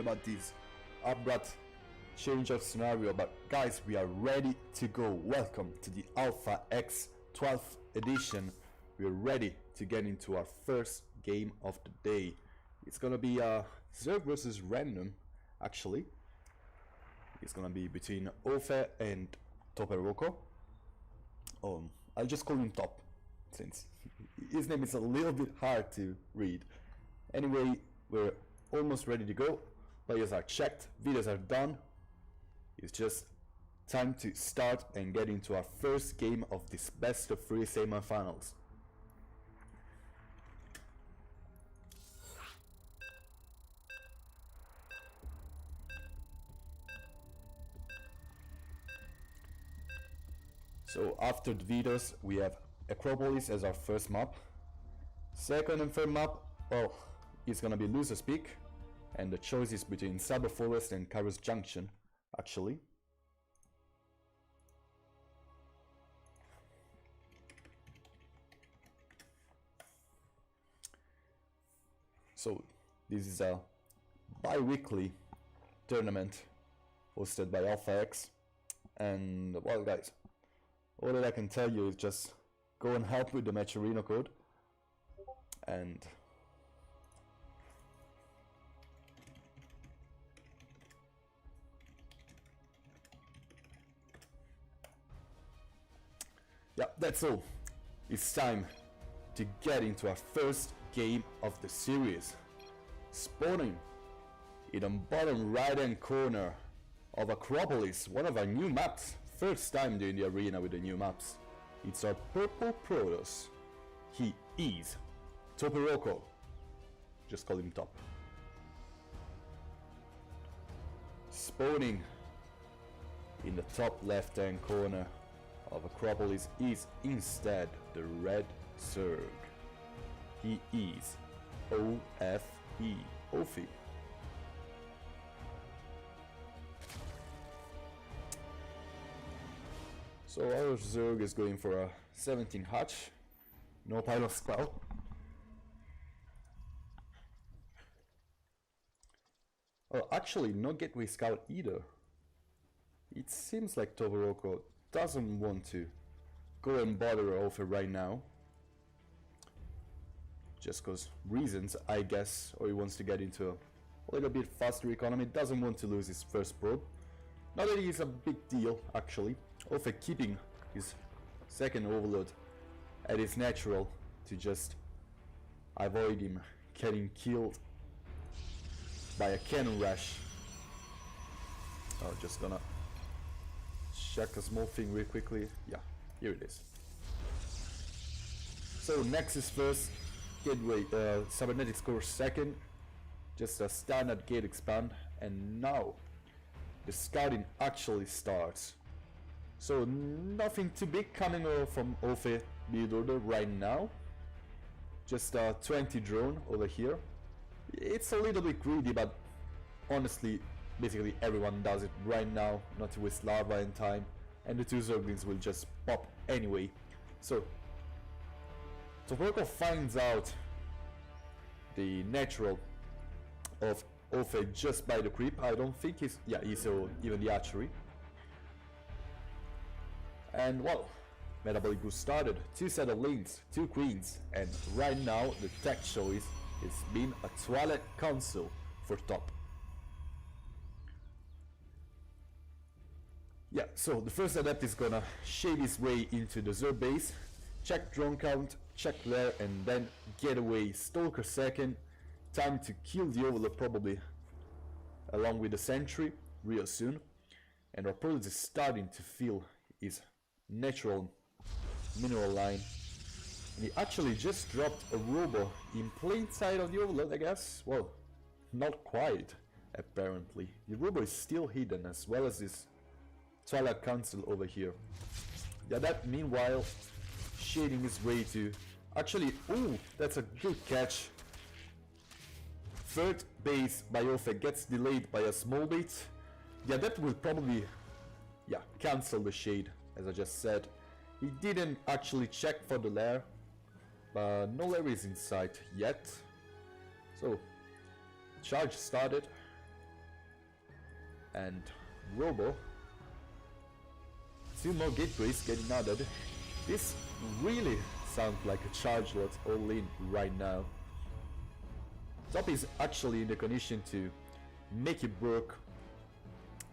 about this abrupt change of scenario, but guys, we are ready to go. Welcome to the Alpha X 12th edition. We're ready to get into our first game of the day. It's gonna be Zerg versus Random, actually. It's gonna be between Ofe and Toperoko. I'll just call him Top, since his name is a little bit hard to read. Anyway, we're almost ready to go. Players are checked, videos are done. It's just time to start and get into our first game of this best of 3 semi-finals. So after the videos, we have Acropolis as our first map. Second and third map, well, it's gonna be Loser's Peak, and the choice is between Cyber Forest and Kairos Junction, actually. So this is a bi-weekly tournament hosted by Alpha X, and well guys, all that I can tell you is just go and help with the Matcherino code, and yeah, that's all. It's time to get into our first game of the series. Spawning in the bottom right hand corner of Acropolis, one of our new maps. First time doing the arena with the new maps. It's our purple Protoss. He is Toperoko. Just call him Top. Spawning in the top left hand corner of Acropolis is instead the red Zerg. He is OFE. Ofi. So our Zerg is going for a 17 hatch, no pilot scout. Oh, actually, no gateway scout either. It seems like Toperoko doesn't want to go and bother Ofe right now. Just cause reasons, I guess, or he wants to get into a little bit faster economy, doesn't want to lose his first probe. Not that it is a big deal, actually. Ofe keeping his second overload at its natural to just avoid him getting killed by a cannon rush. Oh, just gonna check a small thing real quickly. Yeah, here it is. So Nexus first, Gateway, Cybernetics Core second, just a standard gate expand, and now the scouting actually starts. So nothing too big coming from Ofe build order right now. Just a 20 drone over here. It's a little bit greedy, but honestly, basically everyone does it right now, not to waste lava and time, and the 2 Zerglings will just pop anyway. So Toperoko finds out the natural of Ofe just by the creep. I don't think he's, yeah, he saw even the archery. And well, Metabolic Boost started, 2 set of lanes, 2 queens, and right now the tech choice is being a Twilight Council for Top. Yeah, so the first adept is gonna shade his way into the Zerg base, check drone count, check lair, and then get away. Stalker second, time to kill the Overlord probably along with the Sentry real soon. And our Protoss is starting to feel his natural mineral line. And he actually just dropped a Robo in plain sight of the Overlord, I guess. Well, not quite, apparently. The Robo is still hidden, as well as this Twilight Council over here. Yeah, that meanwhile shading his way to actually, ooh, that's a good catch. Third base by Ofe gets delayed by a small bait. The adept will probably, yeah, cancel the shade, as I just said. He didn't actually check for the lair, but no lair is in sight yet. So charge started. and Robo. 2 more gateways getting added. This really sounds like a charge lot all in right now. Top is actually in the condition to make it work.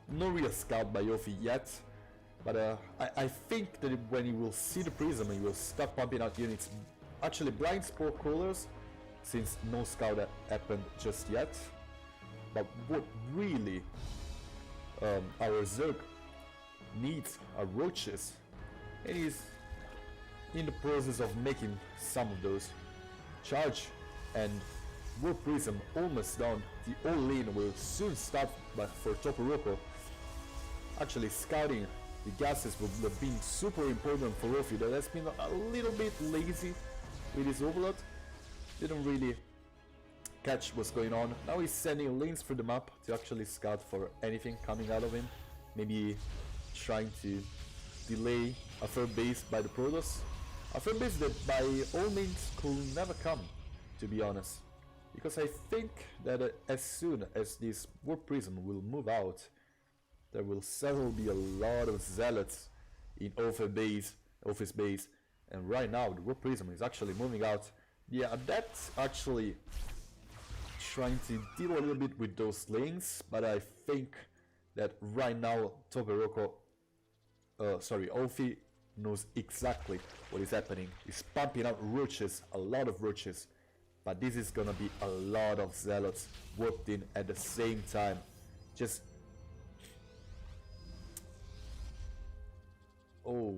No real scout by Ophi yet, but I think that when he will see the Prism, he will start pumping out units. Actually, blind spore crawlers, since no scout happened just yet. But what really our Zerg needs are roaches, and he's in the process of making some of those. Charge and Warp Prism almost done. The all-in will soon start for Toporoco. Actually, scouting the gases will have been super important for Ophi, that has been a little bit lazy with his Overlord. Didn't really catch what's going on. Now he's sending lanes through the map to actually scout for anything coming out of him. Maybe trying to delay a third base by the Protoss. A third base that by all means could never come, to be honest. Because I think that as soon as this Warp Prism will move out, there will certainly be a lot of zealots in Office base, and right now the Warp Prism is actually moving out. Yeah, that's actually trying to deal a little bit with those lanes, but I think that right now Ophi knows exactly what is happening. He's pumping out roaches, a lot of roaches, but this is gonna be a lot of zealots warped in at the same time. Just oh,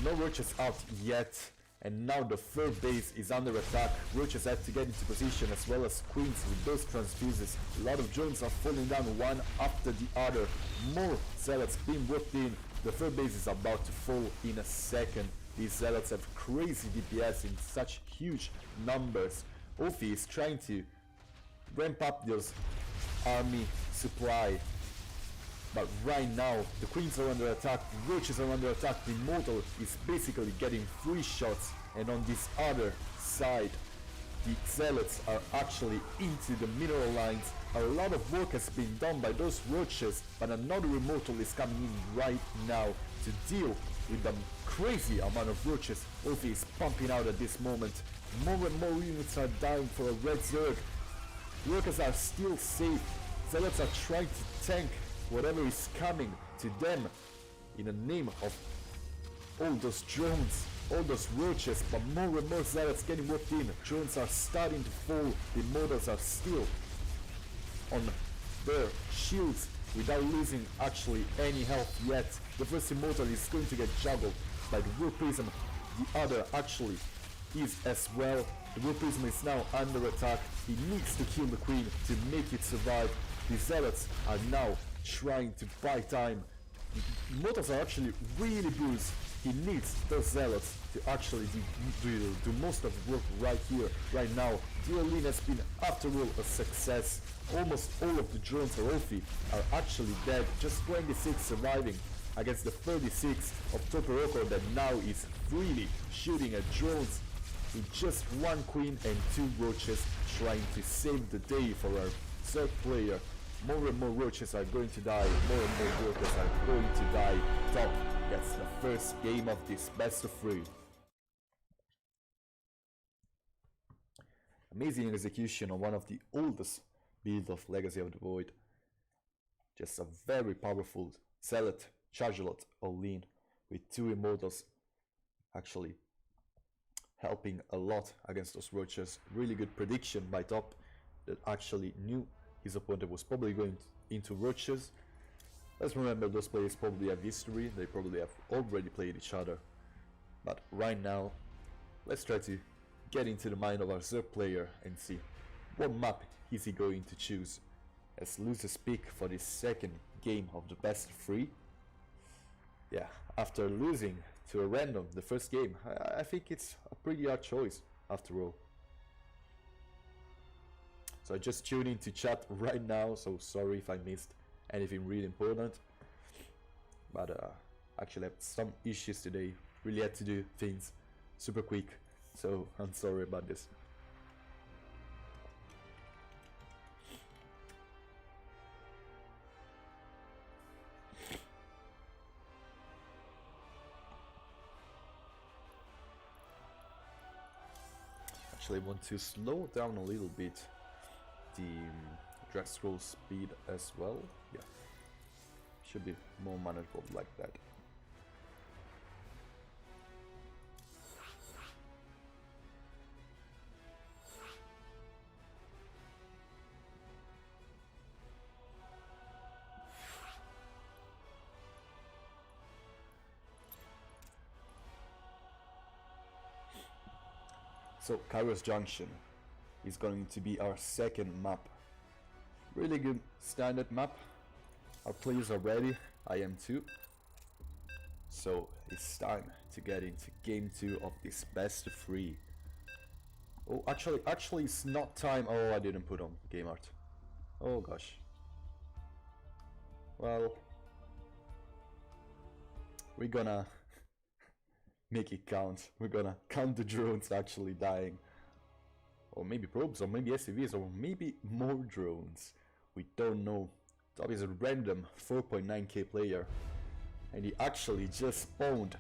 no roaches out yet, and now the third base is under attack. Roaches have to get into position as well as queens with those transfuses. A lot of drones are falling down one after the other. More zealots being whipped in. The third base is about to fall in a second. These zealots have crazy DPS in such huge numbers. Ophi is trying to ramp up those army supply. But right now, the queens are under attack, roaches are under attack, the Immortal is basically getting 3 shots, and on this other side, the zealots are actually into the mineral lines. A lot of work has been done by those roaches, but another Immortal is coming in right now to deal with the crazy amount of roaches Ophi is pumping out at this moment. More and more units are dying for a red Zerg. Workers are still safe. Zealots are trying to tank whatever is coming to them in the name of all those drones, all those roaches, but more and more zealots getting worked in. Drones are starting to fall. The Immortals are still on their shields without losing actually any health yet. The first Immortal is going to get juggled by the Warp Prism. The other actually is as well. The Warp Prism is now under attack. He needs to kill the Queen to make it survive. The zealots are now trying to buy time. Immortals are actually really bruised. He needs those zealots to actually do most of the work right here, right now. The all-in has been, after all, a success. Almost all of the drones of Ophi are actually dead, just 26 surviving against the 36 of Toporoco that now is freely shooting at drones with just 1 queen and 2 roaches, trying to save the day for our third player. More and more roaches are going to die, more and more workers are going to die. Top gets the first game of this best of 3. Amazing execution on one of the oldest builds of Legacy of the Void. Just a very powerful Zealot, Chargelot all-in with 2 Immortals actually helping a lot against those roaches. Really good prediction by Top that actually knew his opponent was probably going into roaches. Let's remember, those players probably have history, they probably have already played each other. But right now, let's try to get into the mind of our Zerg player and see what map is he going to choose as losers pick for this second game of the best of 3. Yeah, after losing to a random the first game, I think it's a pretty hard choice after all. So I just tuned into chat right now, so sorry if I missed anything really important. But actually I had some issues today, really had to do things super quick, so I'm sorry about this. actually want to slow down a little bit the drag scroll speed as well. Yeah, should be more manageable like that. So Kairos Junction is going to be our second map. Really good standard map. Our players are ready, I am too. So it's time to get into game 2 of this best of 3. Oh, actually it's not time. Oh, I didn't put on game art. Oh gosh. Well, we're gonna make it count. We're gonna count the drones actually dying. Or maybe probes, or maybe SCVs, or maybe more drones. We don't know. Top is a random 4.9k player. And he actually just spawned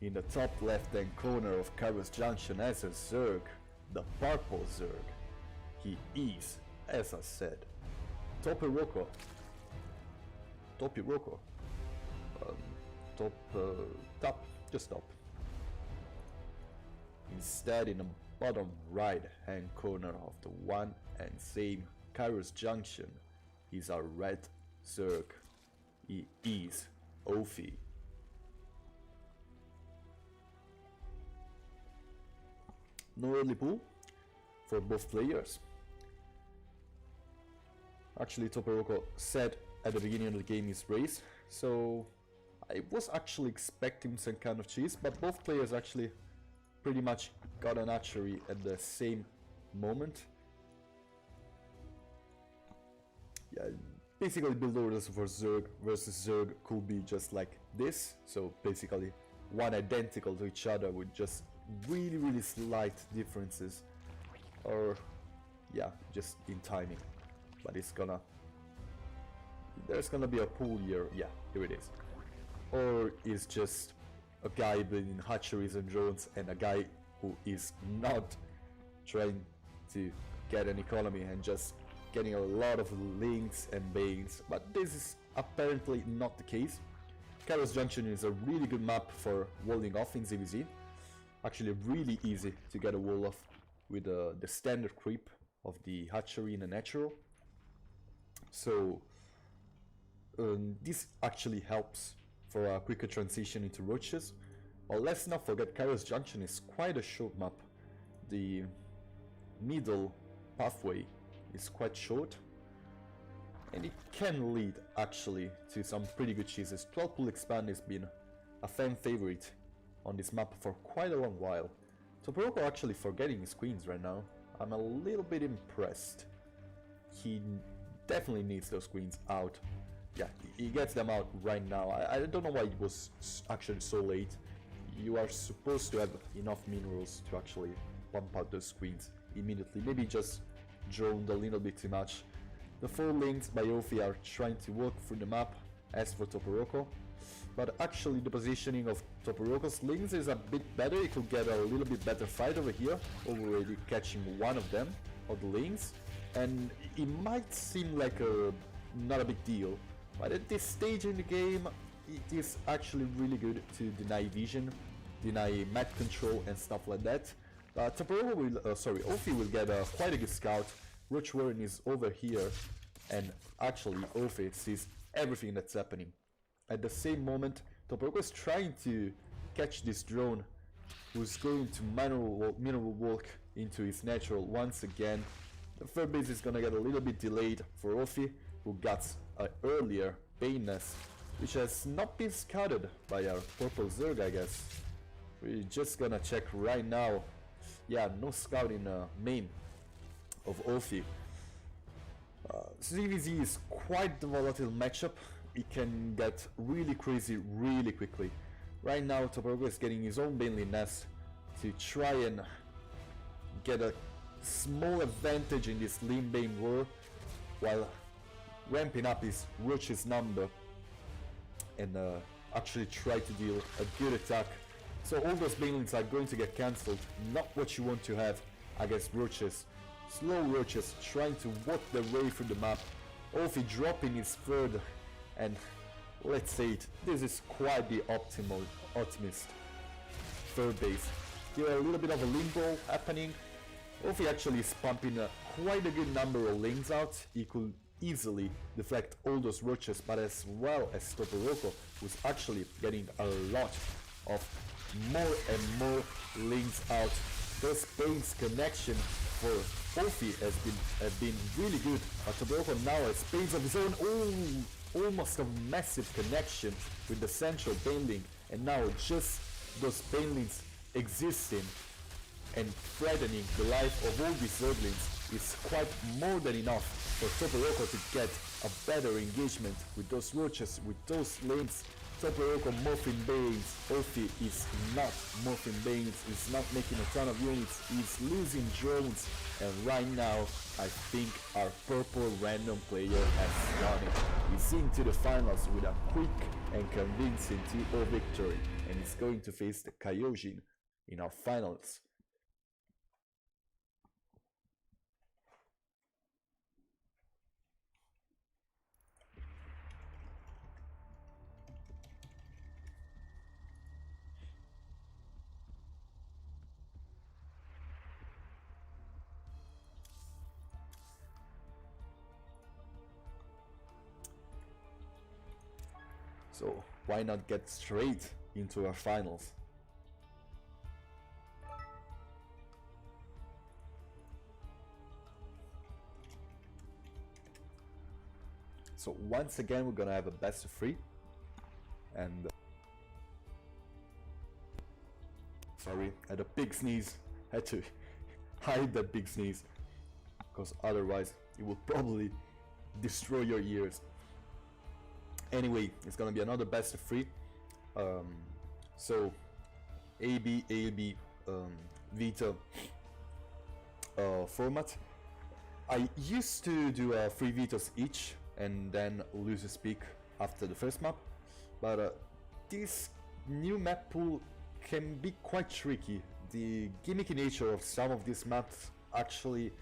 in the top left hand corner of Kairos Junction as a Zerg. The purple Zerg. He is, as I said, Topiroko. Topiroko. Top. Just top. Instead, in the bottom right hand corner of the one and same Kairos Junction is our red Zerg. He is Ophi. No early pull for both players. Actually, Topiroko said at the beginning of the game his race, so I was actually expecting some kind of cheese, but both players actually pretty much got an archery at the same moment. Yeah, basically build orders for Zerg versus Zerg could be just like this, so basically one identical to each other with just really slight differences, or yeah, just in timing. But there's gonna be a pool here. Yeah, here it is. Or it's just a guy building hatcheries and drones and a guy who is not trying to get an economy and just getting a lot of links and banes. But this is apparently not the case. Kairos Junction is a really good map for walling off in ZVZ. Actually really easy to get a wall off with the standard creep of the hatchery in a natural. So this actually helps for a quicker transition into roaches. But let's not forget, Kairos Junction is quite a short map. The middle pathway is quite short, and it can lead actually to some pretty good cheeses. 12 pull expand has been a fan favorite on this map for quite a long while. Topiroko actually forgetting his queens right now. I'm a little bit impressed. He definitely needs those queens out. Yeah, he gets them out right now. I don't know why it was actually so late. You are supposed to have enough minerals to actually pump out those queens immediately. Maybe just droned a little bit too much. The 4 links by Ophi are trying to walk through the map as for Topiroko. But actually the positioning of Topiroko's links is a bit better. He could get a little bit better fight over here, already catching one of them, of the links. And it might seem like not a big deal, but at this stage in the game, it is actually really good to deny vision, deny map control and stuff like that. Topiroko will, Ophi will get quite a good scout. Roach Warren is over here, and actually Ophi sees everything that's happening. At the same moment, Topiroko is trying to catch this drone, who's going to mineral walk into his natural once again. The third base is gonna get a little bit delayed for Ophi, who got an earlier Bane Nest, which has not been scouted by our purple Zerg, I guess. We're just gonna check right now. Yeah, no scout in main of Ophi. ZVZ is quite the volatile matchup. It can get really crazy really quickly. Right now, Topiroko is getting his own Baneley Nest to try and get a small advantage in this Lean Bane war, while ramping up his Roach's number and actually try to deal a good attack. So all those Banelings are going to get cancelled, not what you want to have against roaches. Slow roaches trying to walk their way through the map. Olfie dropping his third, and let's say it, this is quite the optimist third base. Here a little bit of a limbo happening. Olfie actually is pumping quite a good number of lanes out. He could easily deflect all those roaches, but as well as Toporoco, who's actually getting a lot of more and more lanes out. Those Pain's connection for Olfie has been really good, but Toporoco now has Pains of his own. Almost a massive connection with the central Pain link, and now just those Pain links existing and threatening the life of all these Zerglings is quite more than enough for Toporoco to get a better engagement with those roaches, with those lanes. Toporoco morphing Banes. Olfie is not morphing Banes, he's not making a ton of units, he's losing drones, and right now I think our purple random player has done it. He's into the finals with a quick and convincing 2-0 victory, and he's going to face the Kyojin in our finals. So why not get straight into our finals? So once again we're gonna have a best of 3, and sorry, I had a big sneeze, had to hide that big sneeze, because otherwise it will probably destroy your ears. Anyway, it's gonna be another best of 3. So AB, ALB, Vita format. I used to do 3 Vitas each and then lose a speak after the first map, but this new map pool can be quite tricky. The gimmicky nature of some of these maps actually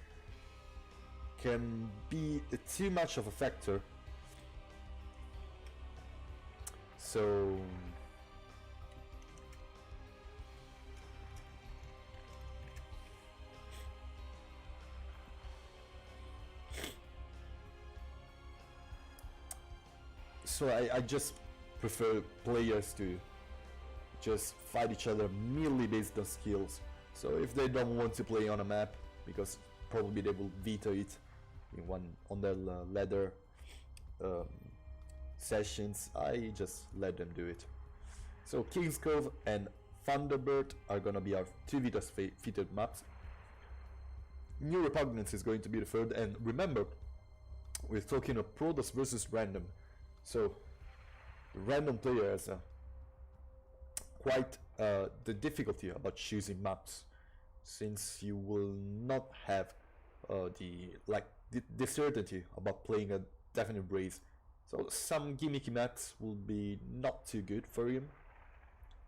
can be too much of a factor. So I just prefer players to just fight each other merely based on skills. So if they don't want to play on a map, because probably they will veto it in one on their ladder sessions, I just let them do it. So King's Cove and Thunderbird are gonna be our 2 Vitas fitted maps. New Repugnance is going to be the third, and remember, we're talking of Protoss versus random. So the random player has quite the difficulty about choosing maps, since you will not have the certainty about playing a definite race. So some gimmicky maps will be not too good for him.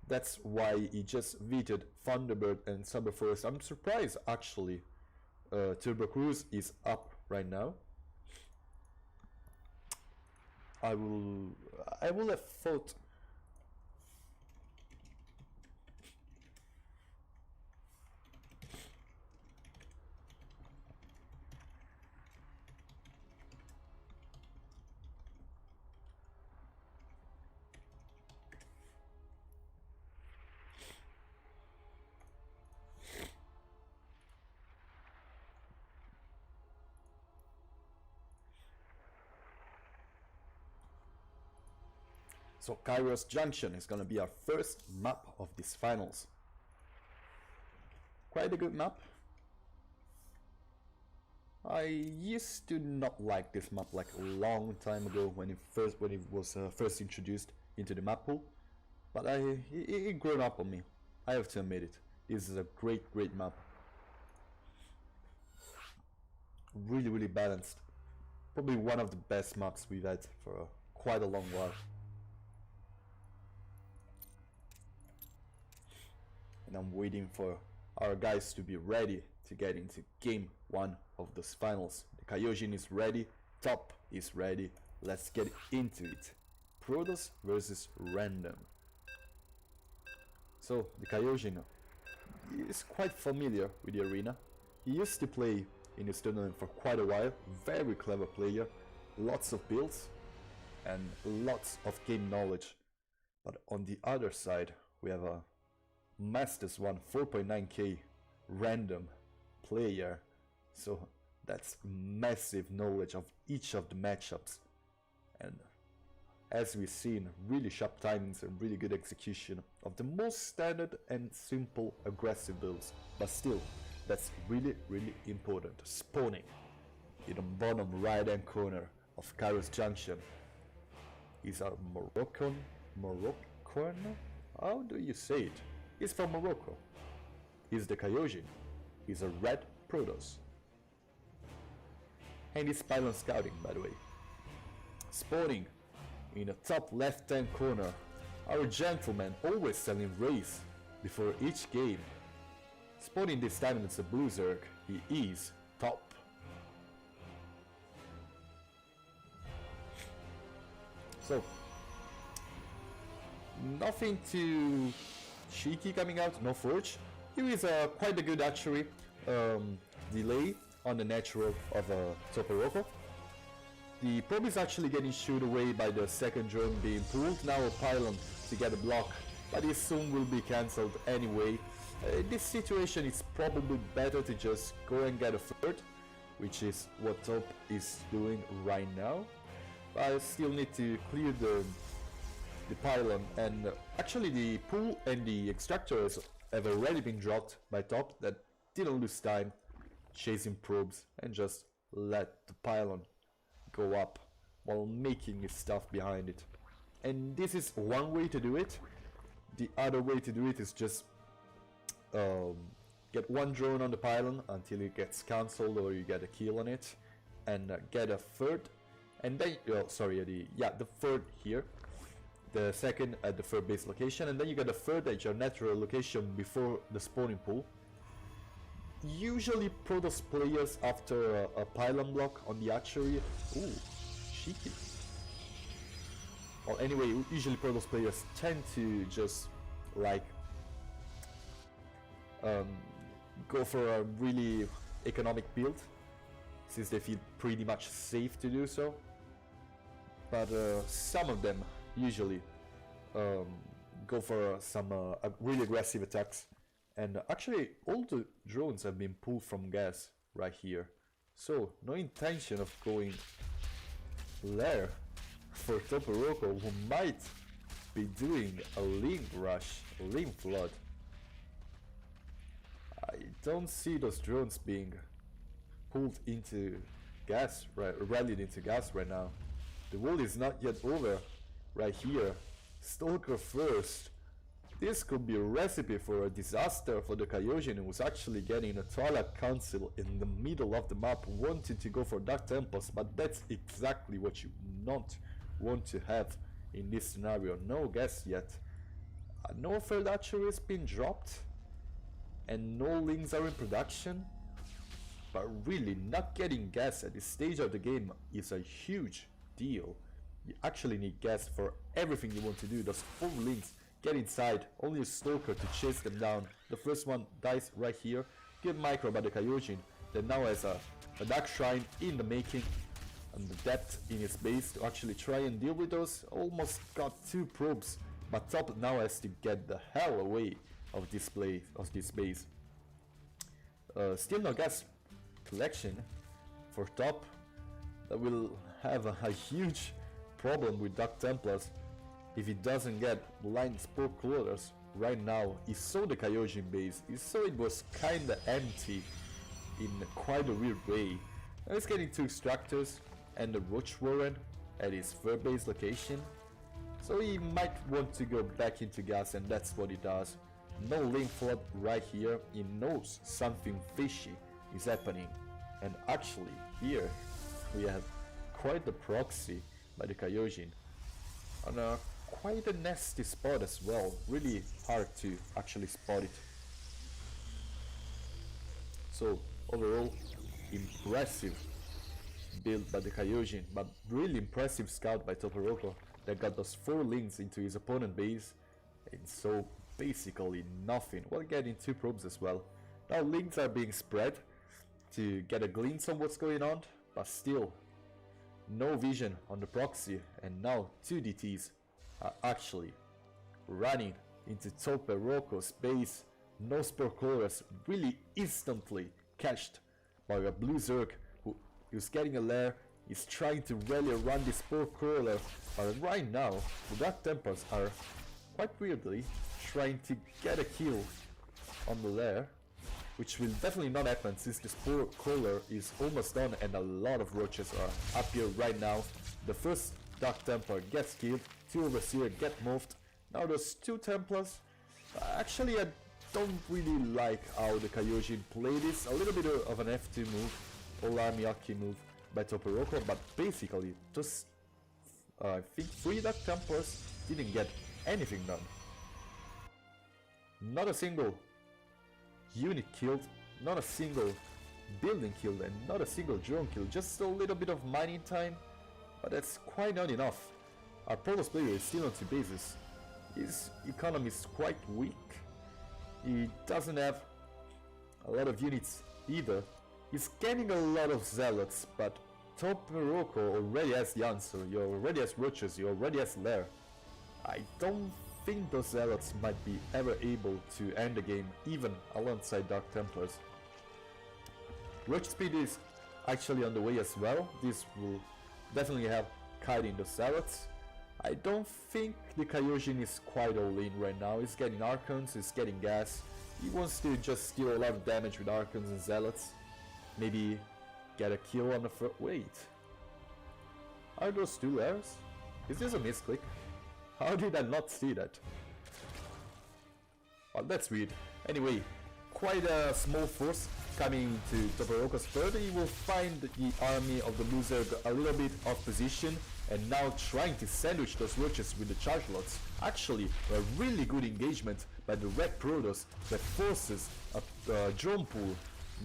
That's why he just vetoed Thunderbird and Summer Forest. I'm surprised actually. Turbo Cruise is up right now. I will have thought so Kairos Junction is gonna be our first map of these finals. Quite a good map. I used to not like this map like a long time ago when it was first introduced into the map pool, but it grew up on me. I have to admit it. This is a great map. Really balanced. Probably one of the best maps we've had for quite a long while. And I'm waiting for our guys to be ready to get into game 1 of those finals. The Kyojin is ready, top is ready, let's get into it. Protoss versus Random. So the Kyojin is quite familiar with the arena. He used to play in this tournament for quite a while, very clever player, lots of builds and lots of game knowledge. But on the other side we have a Masters 1 4.9k random player, so that's massive knowledge of each of the matchups, and as we've seen, really sharp timings and really good execution of the most standard and simple aggressive builds. But still, that's really important. Spawning in the bottom right hand corner of Kairos Junction is our Moroccan, how do you say it? He's from Morocco. He's the Kyojin. He's a red Protoss. And he's pylon scouting, by the way. Spawning in the top left hand corner, our gentleman always selling Wraith before each game. Spawning this time it's a Blue Zerg. He is top. So, nothing too cheeky coming out, no Forge. Here is quite a good actually delay on the natural of Toporoco. The probe is actually getting shooed away by the second drone being pulled, now a pylon to get a block, but it soon will be cancelled anyway. In this situation it's probably better to just go and get a third, which is what Top is doing right now. But I still need to clear the pylon, and actually the pool and the extractors have already been dropped by Top, that didn't lose time chasing probes and just let the pylon go up while making his stuff behind it. And this is one way to do it. The other way to do it is just get one drone on the pylon until it gets cancelled or you get a kill on it, and get a third, and then the third here, the second at the third base location, and then you get a third at your natural location before the spawning pool. Usually Protoss players after a pylon block on the archery, ooh, cheeky. Well, anyway, usually Protoss players tend to just like go for a really economic build, since they feel pretty much safe to do so. But some of them usually go for some really aggressive attacks. And actually all the drones have been pulled from gas right here, so no intention of going there for Toporoco, who might be doing a link rush, link flood. I don't see those drones being pulled into gas, rallied into gas right now. The world is not yet over right here. Stalker first. This could be a recipe for a disaster for the Kyojin, who's actually getting a Twilight Council in the middle of the map, wanting to go for Dark Temples, but that's exactly what you not want to have in this scenario. No gas yet. No third archery has been dropped, and no links are in production. But really, not getting gas at this stage of the game is a huge deal. You actually need gas for everything you want to do. Those 4 links get inside, only a Stalker to chase them down. The first one dies right here. Good micro by the Kyojin, that now has a Dark Shrine in the making, and the depth in its base to actually try and deal with those. Almost got 2 probes, but Top now has to get the hell away of this base. Still no gas collection for Top. That will have a huge problem with Dark Templars if he doesn't get blind spoke loaders. Right now he saw the Kyojin base, he saw it was kinda empty in quite a weird way. Now he's getting 2 extractors and the Roach Warren at his third base location, so he might want to go back into gas, and that's what he does. No link flood right here, he knows something fishy is happening. And actually here we have quite the proxy by the Kyojin on a quite a nasty spot as well, really hard to actually spot it. So overall, impressive build by the Kyojin, but really impressive scout by Toporoco that got those 4 links into his opponent base, and so basically nothing. We're getting 2 probes as well. Now links are being spread to get a glimpse on what's going on, but still no vision on the proxy, and now 2 DTs are actually running into Toporoco's base. No Spore Crawlers really instantly catched by a Blue Zerg who is getting a lair, is trying to rally around the Spore Crawler, but right now the Dark Templars are quite weirdly trying to get a kill on the lair, which will definitely not happen since the Spore Crawler is almost done and a lot of roaches are up here right now. The first Dark Templar gets killed, 2 Overseer get moved. Now there's 2 Templars. Actually, I don't really like how the Kyojin play this. A little bit of an F2 move, All Army Aki move by Toporoco, but basically just I think 3 Dark Templars didn't get anything done. Not a single unit killed, not a single building killed, and not a single drone killed. Just a little bit of mining time, but that's quite not enough. Our Protoss player is still on 2 bases. His economy is quite weak. He doesn't have a lot of units either. He's getting a lot of zealots, but Toporoco already has the answer. He already has roaches, he already has lair. I don't think those zealots might be ever able to end the game, even alongside Dark Templars. Roach speed is actually on the way as well. This will definitely have kiting the zealots. I don't think the Kyojin is quite all in right now. He's getting Archons, he's getting gas. He wants to just deal a lot of damage with Archons and Zealots. Maybe get a kill on the first. Wait. Are those 2 lairs? Is this a misclick? How did I not see that? Well, that's weird. Anyway, quite a small force coming to Toporoco's third. He will find the army of the Blue Zerg a little bit off position, and now trying to sandwich those roaches with the charge lots. Actually, a really good engagement by the Red Protoss that forces a drone pool.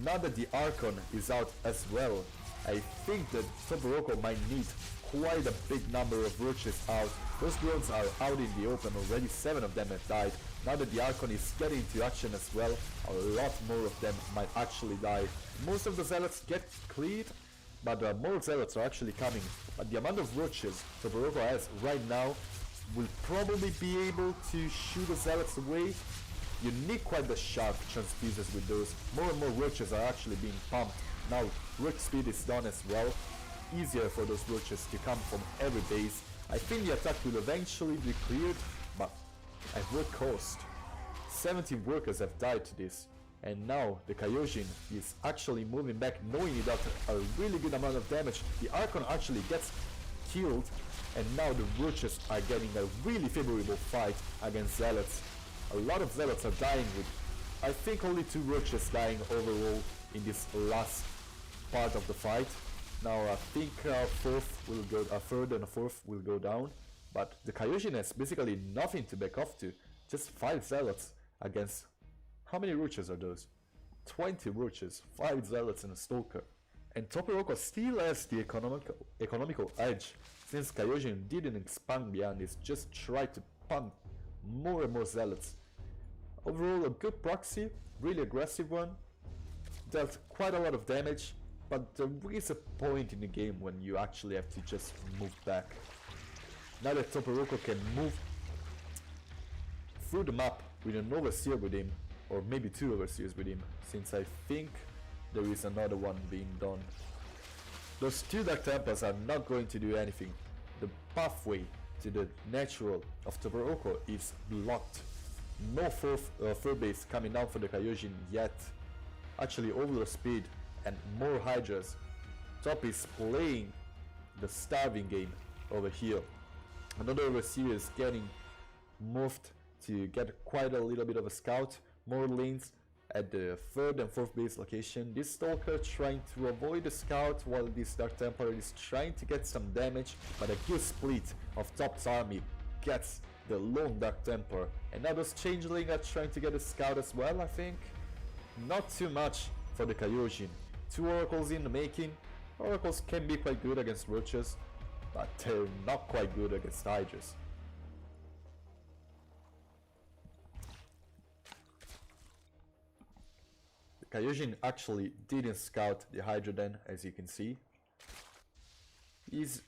Now that the Archon is out as well, I think that Toporoco might need quite a big number of roaches out. Those drones are out in the open already, 7 of them have died. Now that the Archon is getting into action as well, a lot more of them might actually die. Most of the Zealots get cleared, but more Zealots are actually coming. But the amount of roaches Toporoco has right now will probably be able to shoot the Zealots away. You need quite the sharp transpieces with those. More and more roaches are actually being pumped. Now roach speed is done as well. Easier for those roaches to come from every base. I think the attack will eventually be cleared, but at what cost? 17 workers have died to this, and now the Kyojin is actually moving back, knowing that a really good amount of damage. The Archon actually gets killed, and now the roaches are getting a really favorable fight against Zealots. A lot of Zealots are dying, with I think only 2 roaches dying overall in this last part of the fight. Now I think a third and a fourth will go down, but the Kyojin has basically nothing to back off to. Just 5 Zealots against... how many roaches are those? 20 roaches, 5 Zealots and a Stalker. And Toporoco still has the economical edge, since Kyojin didn't expand beyond this, just tried to pump more and more Zealots. Overall a good proxy, really aggressive one, dealt quite a lot of damage. But there is a point in the game when you actually have to just move back. Now that Toporoco can move through the map with an Overseer with him, or maybe 2 Overseers with him, since I think there is another one being done. Those 2 Dark Templars are not going to do anything. The pathway to the natural of Toporoco is blocked. No third base coming down for the Kyojin yet. Actually, over speed and more Hydras. Top is playing the starving game over here. Another Overseer is getting moved to get quite a little bit of a scout. More lanes at the 3rd and 4th base location. This Stalker trying to avoid the scout while this Dark Templar is trying to get some damage, but a kill split of Top's army gets the lone Dark Templar. And now those Changeling are trying to get a scout as well, I think. Not too much for the Kyojin. 2 Oracles in the making. Oracles can be quite good against Roaches, but they're not quite good against Hydras. The Kyojin actually didn't scout the Hydra then, as you can see. He's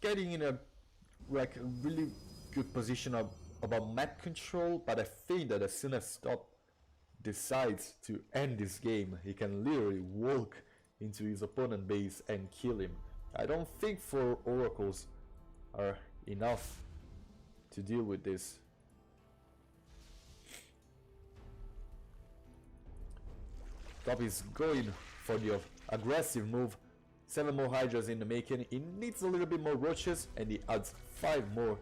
getting in a really good position about map control, but I think that as soon as Stop decides to end this game, he can literally walk into his opponent base and kill him. I don't think 4 Oracles are enough to deal with this. Top is going for the aggressive move. 7 more Hydras in the making. He needs a little bit more Roaches, and he adds 5 more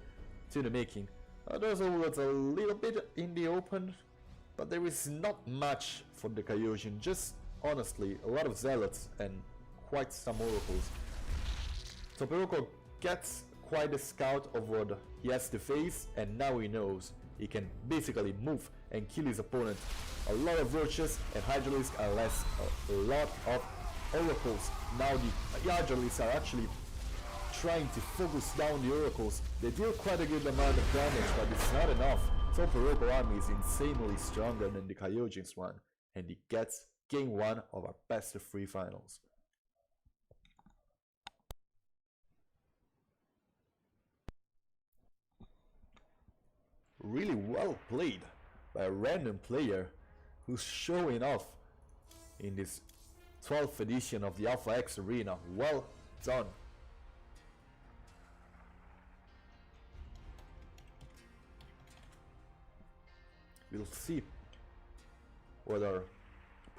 to the making. Those are a little bit in the open, but there is not much for the Kyojin. Just honestly, a lot of Zealots and quite some Oracles. Topiroko gets quite a scout of what he has to face, and now he knows he can basically move and kill his opponent. A lot of Roaches and Hydralisks are less, a lot of Oracles. Now the Hydralisks are actually trying to focus down the Oracles. They deal quite a good amount of damage, but it's not enough. Topiroko army is insanely stronger than the Kyojin's one, and he gets game 1 of our best of 3 finals. Really well played by a random player who's showing off in this 12th edition of the Alpha X Arena. Well done. We'll see what our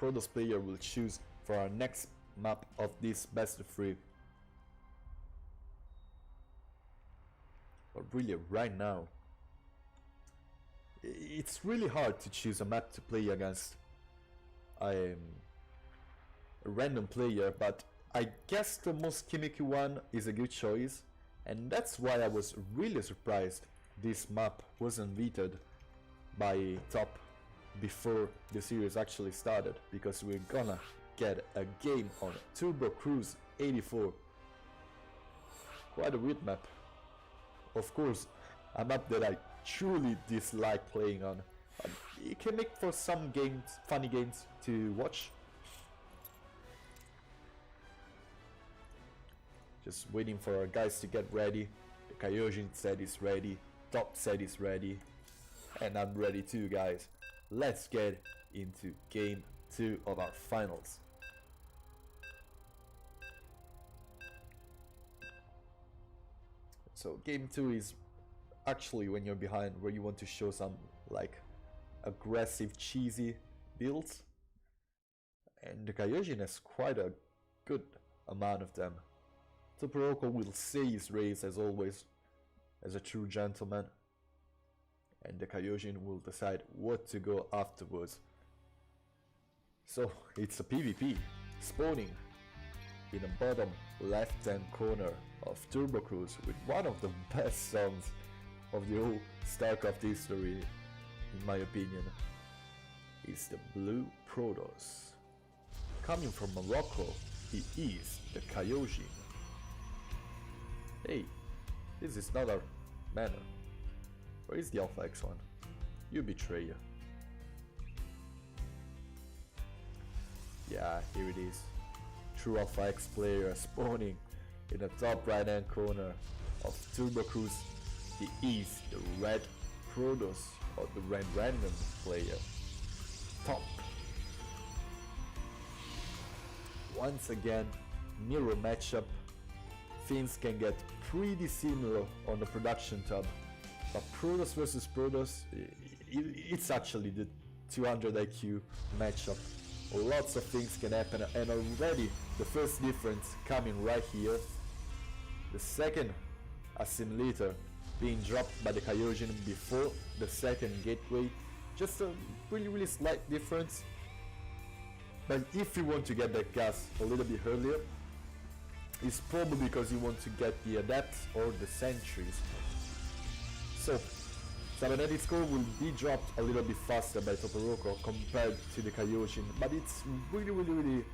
Protoss player will choose for our next map of this best of 3. But really right now, it's really hard to choose a map to play against a random player, but I guess the most gimmicky one is a good choice, and that's why I was really surprised this map wasn't vetoed by Top before the series actually started, because we're gonna get a game on Turbo Cruise 84. Quite a weird map. Of course, a map that I truly dislike playing on, but it can make for some games, funny games to watch. Just waiting for our guys to get ready. The Kyojin set is ready, Top set is ready, and I'm ready too, guys. Let's get into game 2 of our finals. So game 2 is actually when you're behind, where you want to show some like aggressive, cheesy builds, and the Kyojin has quite a good amount of them. Topiroko will say his race as always, as a true gentleman, and the Kyojin will decide what to go afterwards. So it's a PvP, spawning in the bottom left hand corner of Turbo Cruise with one of the best songs of the whole StarCraft history, in my opinion, is the Blue Protoss. Coming from Morocco, he is the Kyojin. Hey, this is not our manner. Where is the Alpha X one? You betrayer. Yeah, here it is. True Alpha X player spawning in the top right hand corner of Turbo Cruise. He is the Red Protoss, or the Red Random player. Top. Once again, mirror matchup. Things can get pretty similar on the production tab, but Protoss versus Protoss, it's actually the 200 IQ matchup. Lots of things can happen, and already the first difference coming right here. The second assimilator being dropped by the Kyojin before the second gateway. Just a really slight difference. But if you want to get that gas a little bit earlier, it's probably because you want to get the adepts or the sentries. So Cybernetic score will be dropped a little bit faster by Toporoco compared to the Kaioshin, but it's really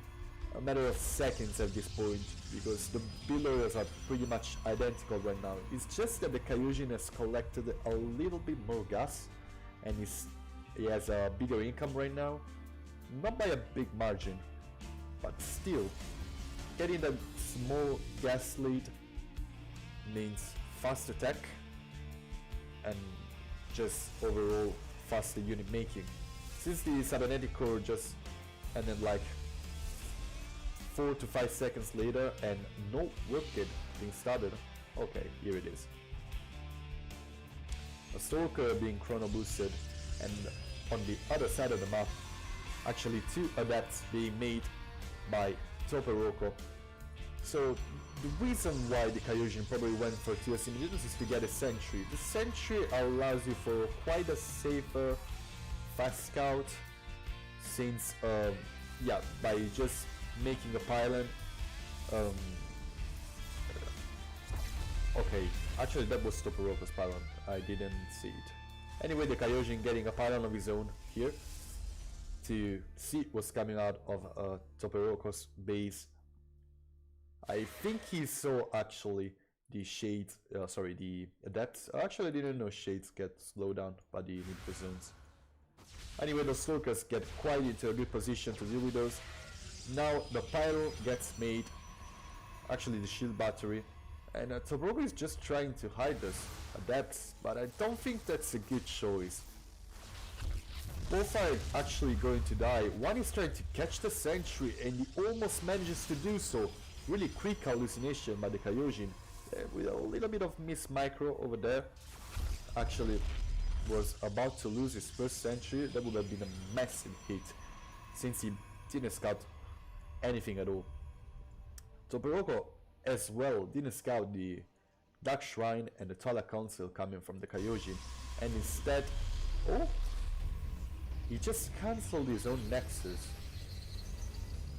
a matter of seconds at this point, because the build areas are pretty much identical right now. It's just that the Kaioshin has collected a little bit more gas, and he has a bigger income right now. Not by a big margin, but still, getting that small gas lead means fast attack and just overall faster unit making. Since the cybernetic core just ended like 4 to 5 seconds later and no work kit being started, okay, here it is. A Stalker being chrono boosted, and on the other side of the map, actually 2 adepts being made by Toporoco. So the reason why the Kaioshin probably went for 2 Assimilators is to get a Sentry. The Sentry allows you for quite a safer fast scout, since yeah, by just making a pylon. Okay, actually that was Toporoco's pylon, I didn't see it. Anyway, the Kaioshin getting a pylon of his own here to see what's coming out of Toporoco's base. I think he saw actually the Shades, sorry, the Adepts. I actually didn't know Shades get slowed down by the Mythical Zones. Anyway, the Stalkers get quite into a good position to deal with those. Now the Pyro gets made, actually the Shield Battery, and Toporoco is just trying to hide those Adepts, but I don't think that's a good choice. Both are actually going to die. One is trying to catch the Sentry and he almost manages to do so. Really quick hallucination by the Kaioshin, with a little bit of miss micro over there. Actually was about to lose his first Sentry. That would have been a massive hit, since he didn't scout anything at all. Toporoco as well didn't scout the Dark Shrine and the Tala Council coming from the Kaioshin, and instead, oh, he just cancelled his own Nexus.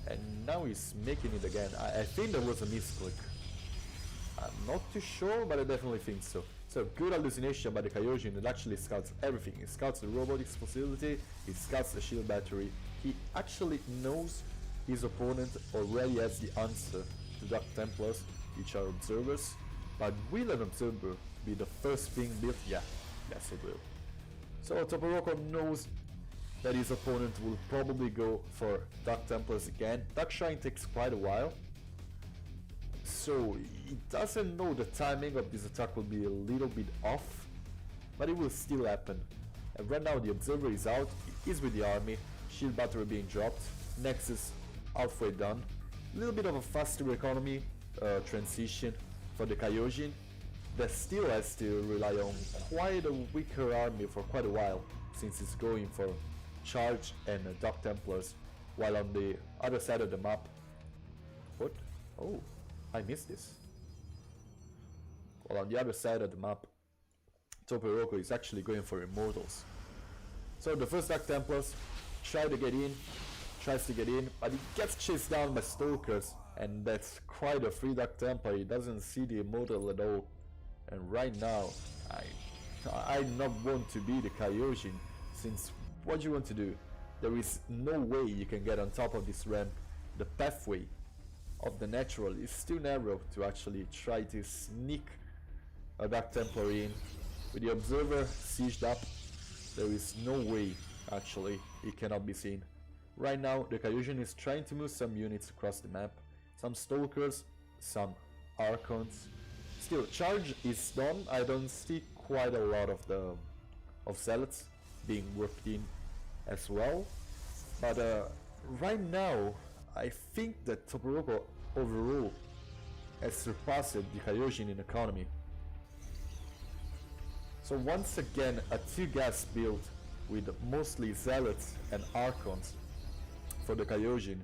And now he's making it again. I think there was a misclick. I'm not too sure, but I definitely think so. So good hallucination by the Kaioshin. It actually scouts everything. He scouts the robotics facility, he scouts the shield battery. He actually knows his opponent already has the answer to Dark Templars, which are observers. But will an observer be the first being built? Yeah, yes it will. So Toporoco knows that his opponent will probably go for Dark Templars again. Dark Shrine takes quite a while, so he doesn't know the timing of this attack will be a little bit off, but it will still happen. And right now the Observer is out, he is with the army, Shield Battery being dropped, Nexus halfway done. A little bit of a faster economy transition for the Kaioshin, that still has to rely on quite a weaker army for quite a while, since it's going for Charge and Dark Templars, while on the other side of the map, what? Oh, I missed this. Well, on the other side of the map, Toporoco is actually going for Immortals. So the first Dark Templars tries to get in, but he gets chased down by Stalkers, and that's quite a free Dark Templar. He doesn't see the Immortal at all. And right now, I not want to be the Kaioshin, since what do you want to do? There is no way you can get on top of this ramp. The pathway of the natural is too narrow to actually try to sneak a Dark Templar in. With the Observer sieged up, there is no way actually it cannot be seen. Right now the Kaioshin is trying to move some units across the map. Some Stalkers, some Archons. Still, Charge is done. I don't see quite a lot of Zealots being worked in as well, but right now I think that Toporoco overall has surpassed the Kaioshin in economy. So once again a 2-gas build with mostly Zealots and Archons for the Kaioshin.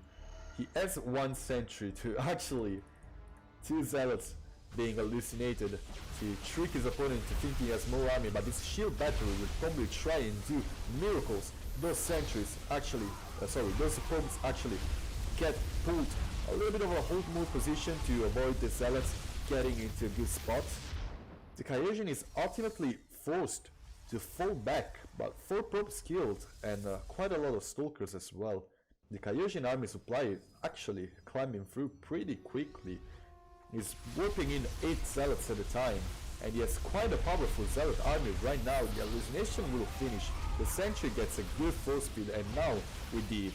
He has 1 Sentry to actually 2 Zealots being hallucinated to trick his opponent to think he has more army, but this Shield Battery will probably try and do miracles. Those Sentries actually, those opponents actually get pulled a little bit of a hold move position to avoid the Zealots getting into a good spot. The Kaioshin is ultimately forced to fall back, but 4 probes killed and quite a lot of stalkers as well. The Kaioshin army supply actually climbing through pretty quickly. He's warping in 8 zealots at a time, and he has quite a powerful zealot army right now. The hallucination will finish, the sentry gets a good force speed, and now with the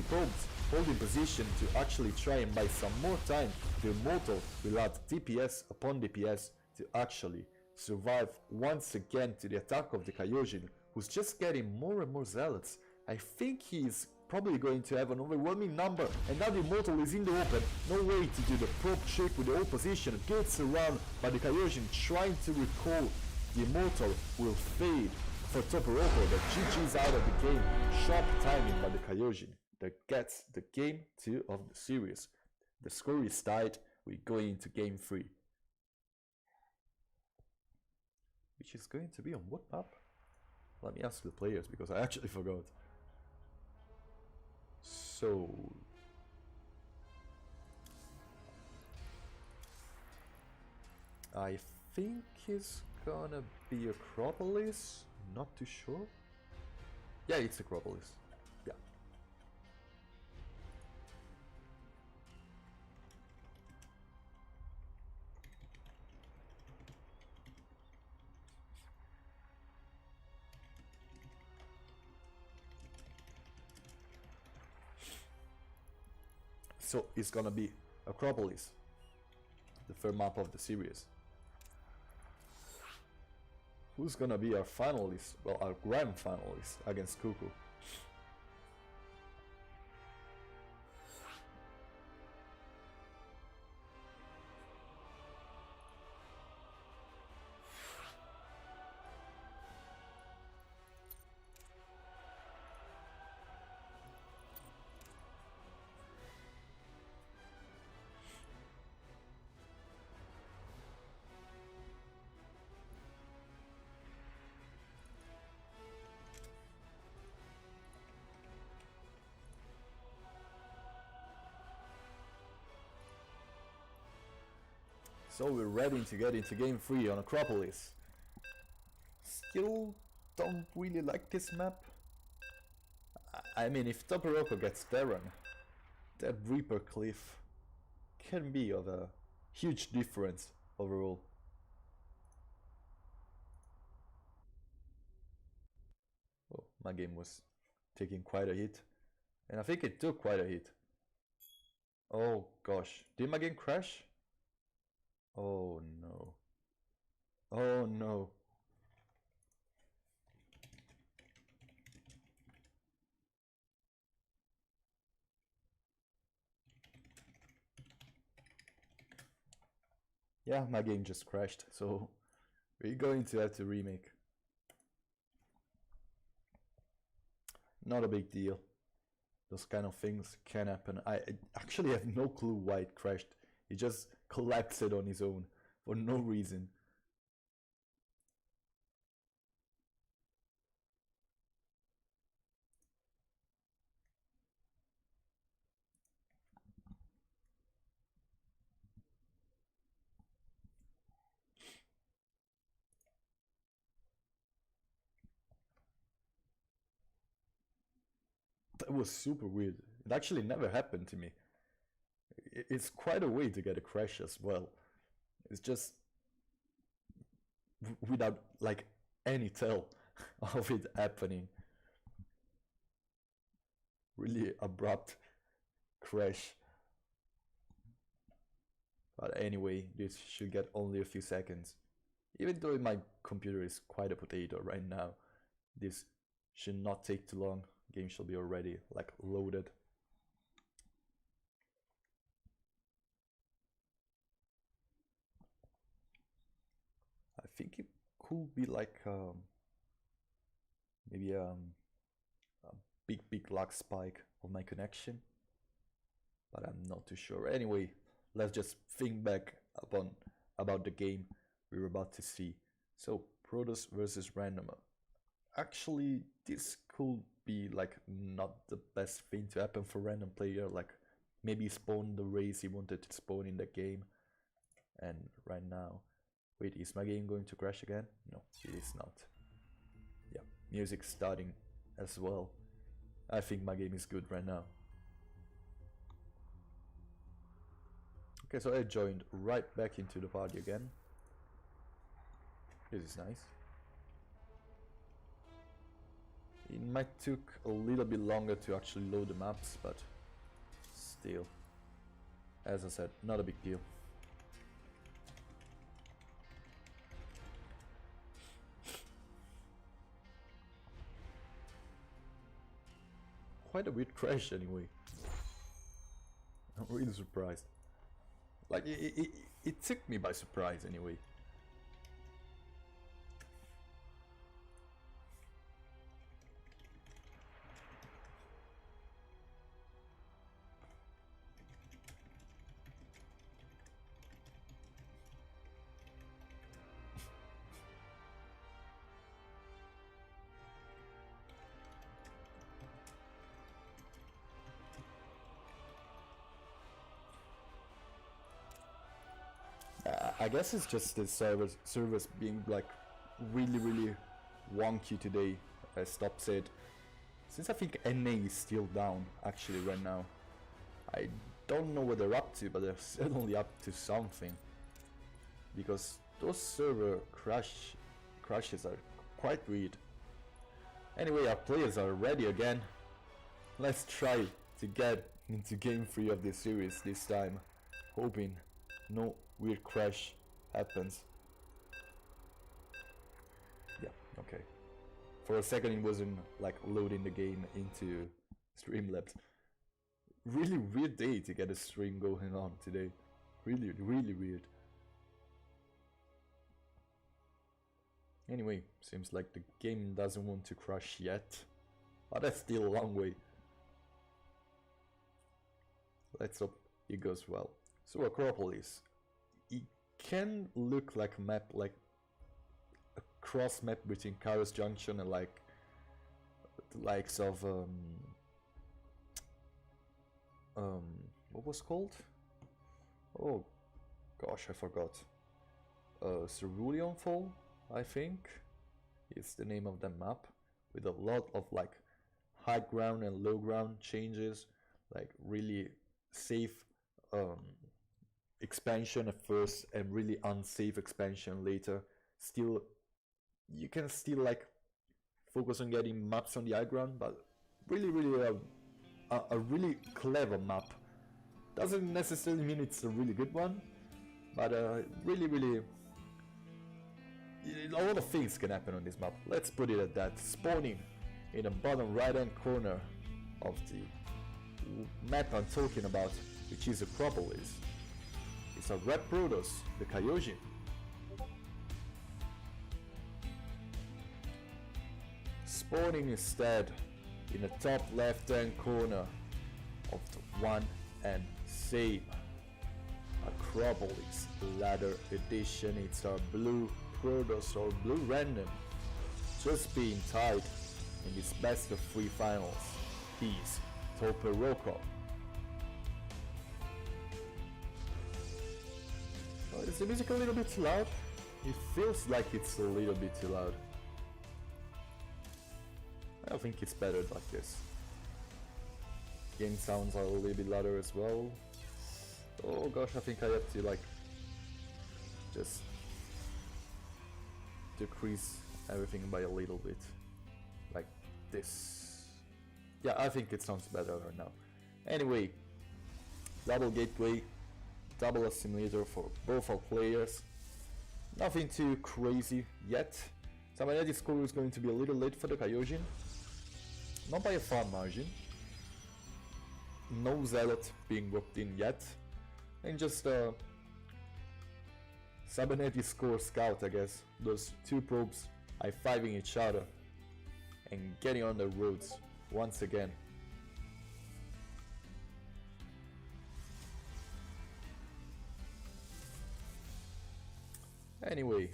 probes holding position to actually try and buy some more time, the Immortal will add DPS upon DPS to actually survive once again to the attack of the Kaioshin, who's just getting more and more zealots. I think he's probably going to have an overwhelming number, and now the Immortal is in the open. No way to do the probe trick with the old position. Gets around by the Kaioshin trying to recall. The Immortal will fade for Toporopo, but GG's out of the game. Sharp timing by the Kaioshin that gets the game 2 of the series. The score is tied. We're going into game 3. Which is going to be on what map? Let me ask the players because I actually forgot. So I think it's gonna be Acropolis, not too sure. Yeah, it's Acropolis. Yeah. So it's gonna be Acropolis, the third map of the series. Who's gonna be our finalist? Well, our grand finalist against Cuckoo. So we're ready to get into game 3 on Acropolis. Still don't really like this map. I mean, if Toporopo gets Terran, that Reaper Cliff can be of a huge difference overall. Oh, my game was taking quite a hit, and I think it took quite a hit. Oh gosh, did my game crash? Oh no. Oh no. Yeah, my game just crashed, so we're going to have to remake. Not a big deal. Those kind of things can happen. I actually have no clue why it crashed. It just collapsed on his own for no reason. That was super weird. It actually never happened to me. It's quite a way to get a crash as well. It's just without like any tell of it happening. Really abrupt crash. But anyway, this should get only a few seconds. Even though my computer is quite a potato right now, this should not take too long. Game shall be already like loaded. I think it could be like maybe a big lag spike of my connection, but I'm not too sure. Anyway, let's just think back about the game we were about to see. So Protoss versus Random. Actually, this could be like not the best thing to happen for random player. Like maybe spawn the race he wanted to spawn in the game, and right now Wait, is my game going to crash again? No, it is not. Yeah, music starting as well. I think my game is good right now. Okay, so I joined right back into the party again. This is nice. It might took a little bit longer to actually load the maps, but still, as I said, not a big deal. Quite a weird crash anyway. I'm really surprised. Like, it took me by surprise anyway. I guess it's just the servers being like really wonky today, as Top said. Since I think NA is still down actually right now. I don't know what they're up to, but they're certainly up to something. Because those server crashes are quite weird. Anyway, our players are ready again. Let's try to get into game 3 of this series this time. Hoping no weird crash happens. Yeah, okay. For a second it wasn't like loading the game into Streamlabs. Really weird day to get a stream going on today. Really weird. Anyway, seems like the game doesn't want to crash yet. But that's still a long way. Let's hope it goes well. So Acropolis. It can look like a map, like a cross map between Kairos Junction and like the likes of what was called? Oh gosh, I forgot. Cerulean Fall, I think, is the name of the map, with a lot of like high ground and low ground changes, like really safe expansion at first and really unsafe expansion later. Still, you can still like focus on getting maps on the high ground, but really a really clever map. Doesn't necessarily mean it's a really good one, but really a lot of things can happen on this map. Let's put it at that. Spawning in the bottom right hand corner of the map I'm talking about, which is Acropolis. It's a red Protoss, the Kaioshin. Spawning instead in the top left hand corner of the one and same Acropolis Ladder Edition. It's our blue Protoss or blue random, just being tied in this best of 3 finals. He's Toperoko. Oh, is the music a little bit too loud? It feels like it's a little bit too loud. I think it's better like this. Game sounds are a little bit louder as well. Oh gosh, I think I have to like just decrease everything by a little bit, like this. Yeah, I think it sounds better right now. Anyway, double gateway, double assimilator for both our players. Nothing too crazy yet. Samaneti's score is going to be a little late for the Kaioshin. Not by a far margin. No Zealot being roped in yet. And just Sabanetti score scout, I guess. Those 2 probes high-fiving each other and getting on the roads once again. Anyway,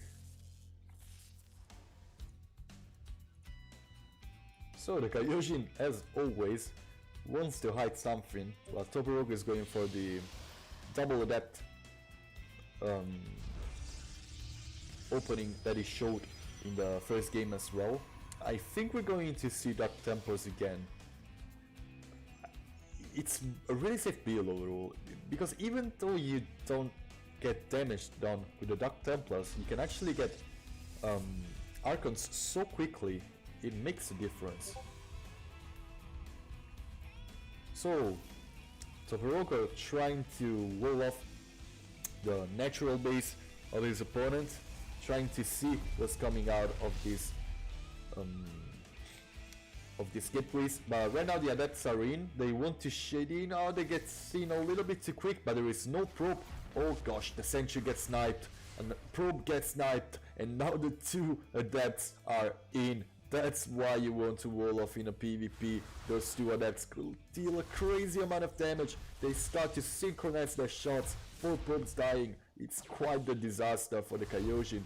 so the Kaioshin, as always, wants to hide something, while Toporoko is going for the double adept opening that he showed in the first game as well. I think we're going to see Dark Templars again. It's a really safe build overall, because even though you don't get damage done with the Dark Templars, you can actually get Archons so quickly, it makes a difference. So, Toporoco trying to wall off the natural base of his opponent, trying to see what's coming out of this gateways. But right now the Adepts are in, they want to shade in, oh, they get seen a little bit too quick, but there is no probe. Oh gosh, the Sentry gets sniped, and the probe gets sniped, and now the two Adepts are in. That's why you want to wall off in a PvP. Those two Adepts could deal a crazy amount of damage. They start to synchronize their shots, 4 probes dying. It's quite the disaster for the Kaioshin.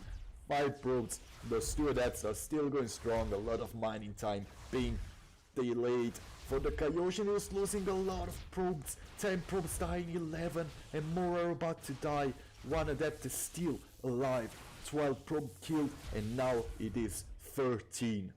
5 probes, those two Adepts are still going strong, a lot of mining time being delayed. For the Kaioshin, who's losing a lot of probes, 10 probes dying, 11, and more are about to die. 1 Adept is still alive, 12 probe killed, and now it is 13.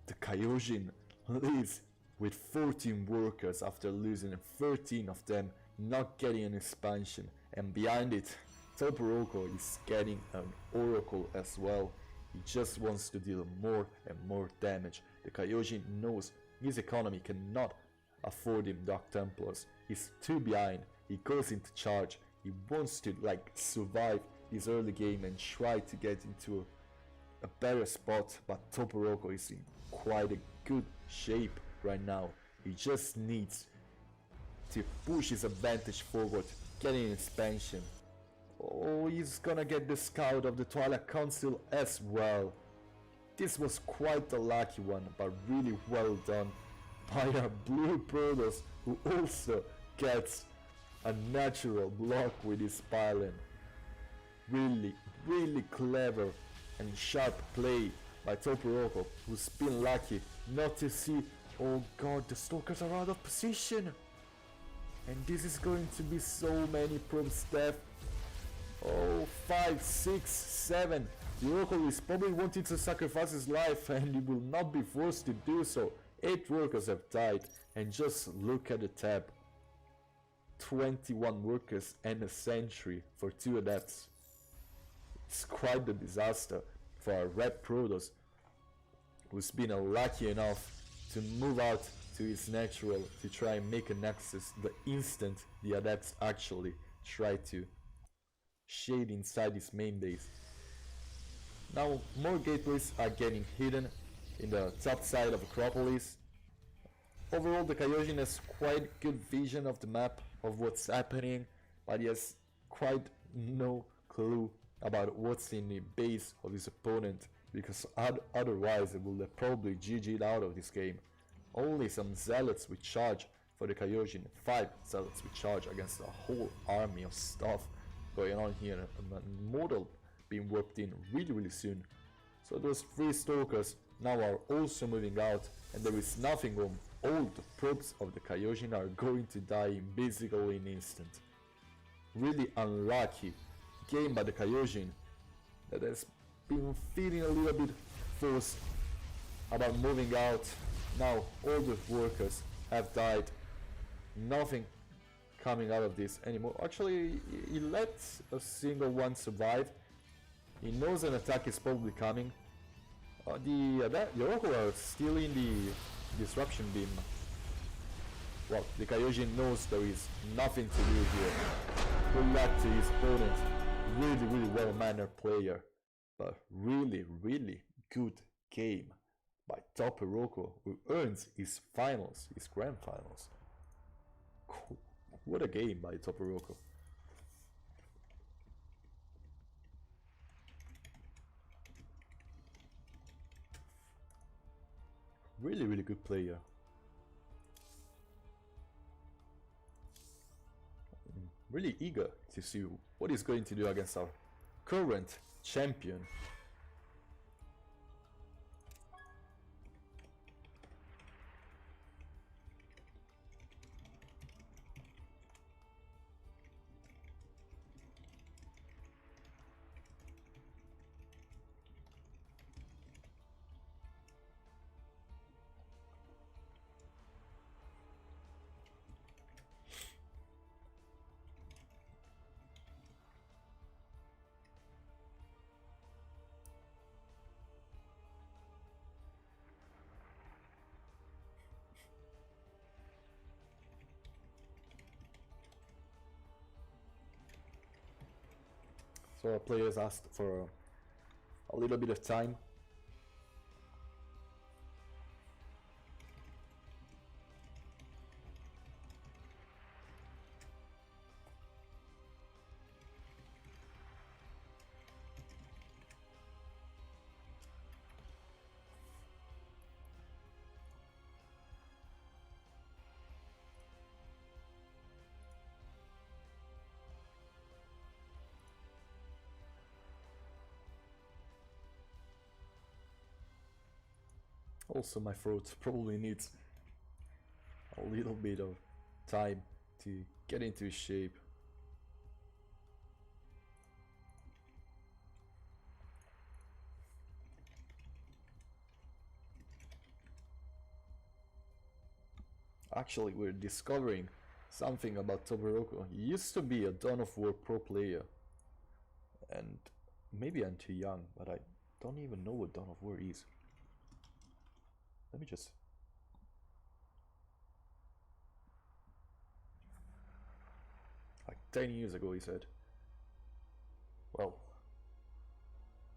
The Kaioshin leaves with 14 workers after losing 13 of them, not getting an expansion, and behind it, Toporoco is getting an Oracle as well. He just wants to deal more and more damage. The Kaioshin knows his economy cannot afford him Dark Templars. He's too behind. He goes into charge. He wants to survive his early game and try to get into a better spot, but Toporoco is in quite a good shape right now. He just needs to push his advantage forward, getting an expansion. Oh, he's gonna get the Scout of the Twilight Council as well. This was quite a lucky one, but really well done by our Blue Protoss, who also gets a natural block with his pylon. Really, really clever and sharp play by Toporoco, who's been lucky not to see. Oh god, the Stalkers are out of position, and this is going to be so many probes death. Oh, 5, 6, 7. The Oracle is probably wanting to sacrifice his life, and he will not be forced to do so. 8 workers have died, and just look at the tab. 21 workers and a Sentry for 2 Adepts. It's quite the disaster for our Red Protoss, who's been lucky enough to move out to his natural to try and make a nexus the instant the Adepts actually try to shade inside his main base. Now more gateways are getting hidden in the top side of Acropolis. Overall, the Kaioshin has quite good vision of the map, of what's happening, but he has quite no clue about what's in the base of his opponent, because otherwise it will probably GG'd out of this game. Only some Zealots with charge for the Kaioshin, 5 Zealots with charge against a whole army of stuff going on here, and Mortal being warped in really soon. So those 3 Stalkers now are also moving out, and there is nothing on. All the probes of the Kaioshin are going to die in basically an instant. Really unlucky game by the Kaioshin that has been feeling a little bit forced about moving out. Now all the workers have died. Nothing coming out of this anymore. Actually, he let a single one survive. He knows an attack is probably coming. The Oracle are still in the disruption beam. Well, the Kaioshin knows there is nothing to do here. Good luck to his opponent. Really well-mannered player, but really good game by Toporoco, who earns his finals, his grand finals. What a game by Toporoco. Really good player. I'm really eager to see what he's going to do against our current champion. for players asked for a little bit of time. Also, my throat probably needs a little bit of time to get into shape. Actually, we're discovering something about Todoroki. He used to be a Dawn of War pro player. And maybe I'm too young, but I don't even know what Dawn of War is. Let me just... Like 10 years ago, he said. Well.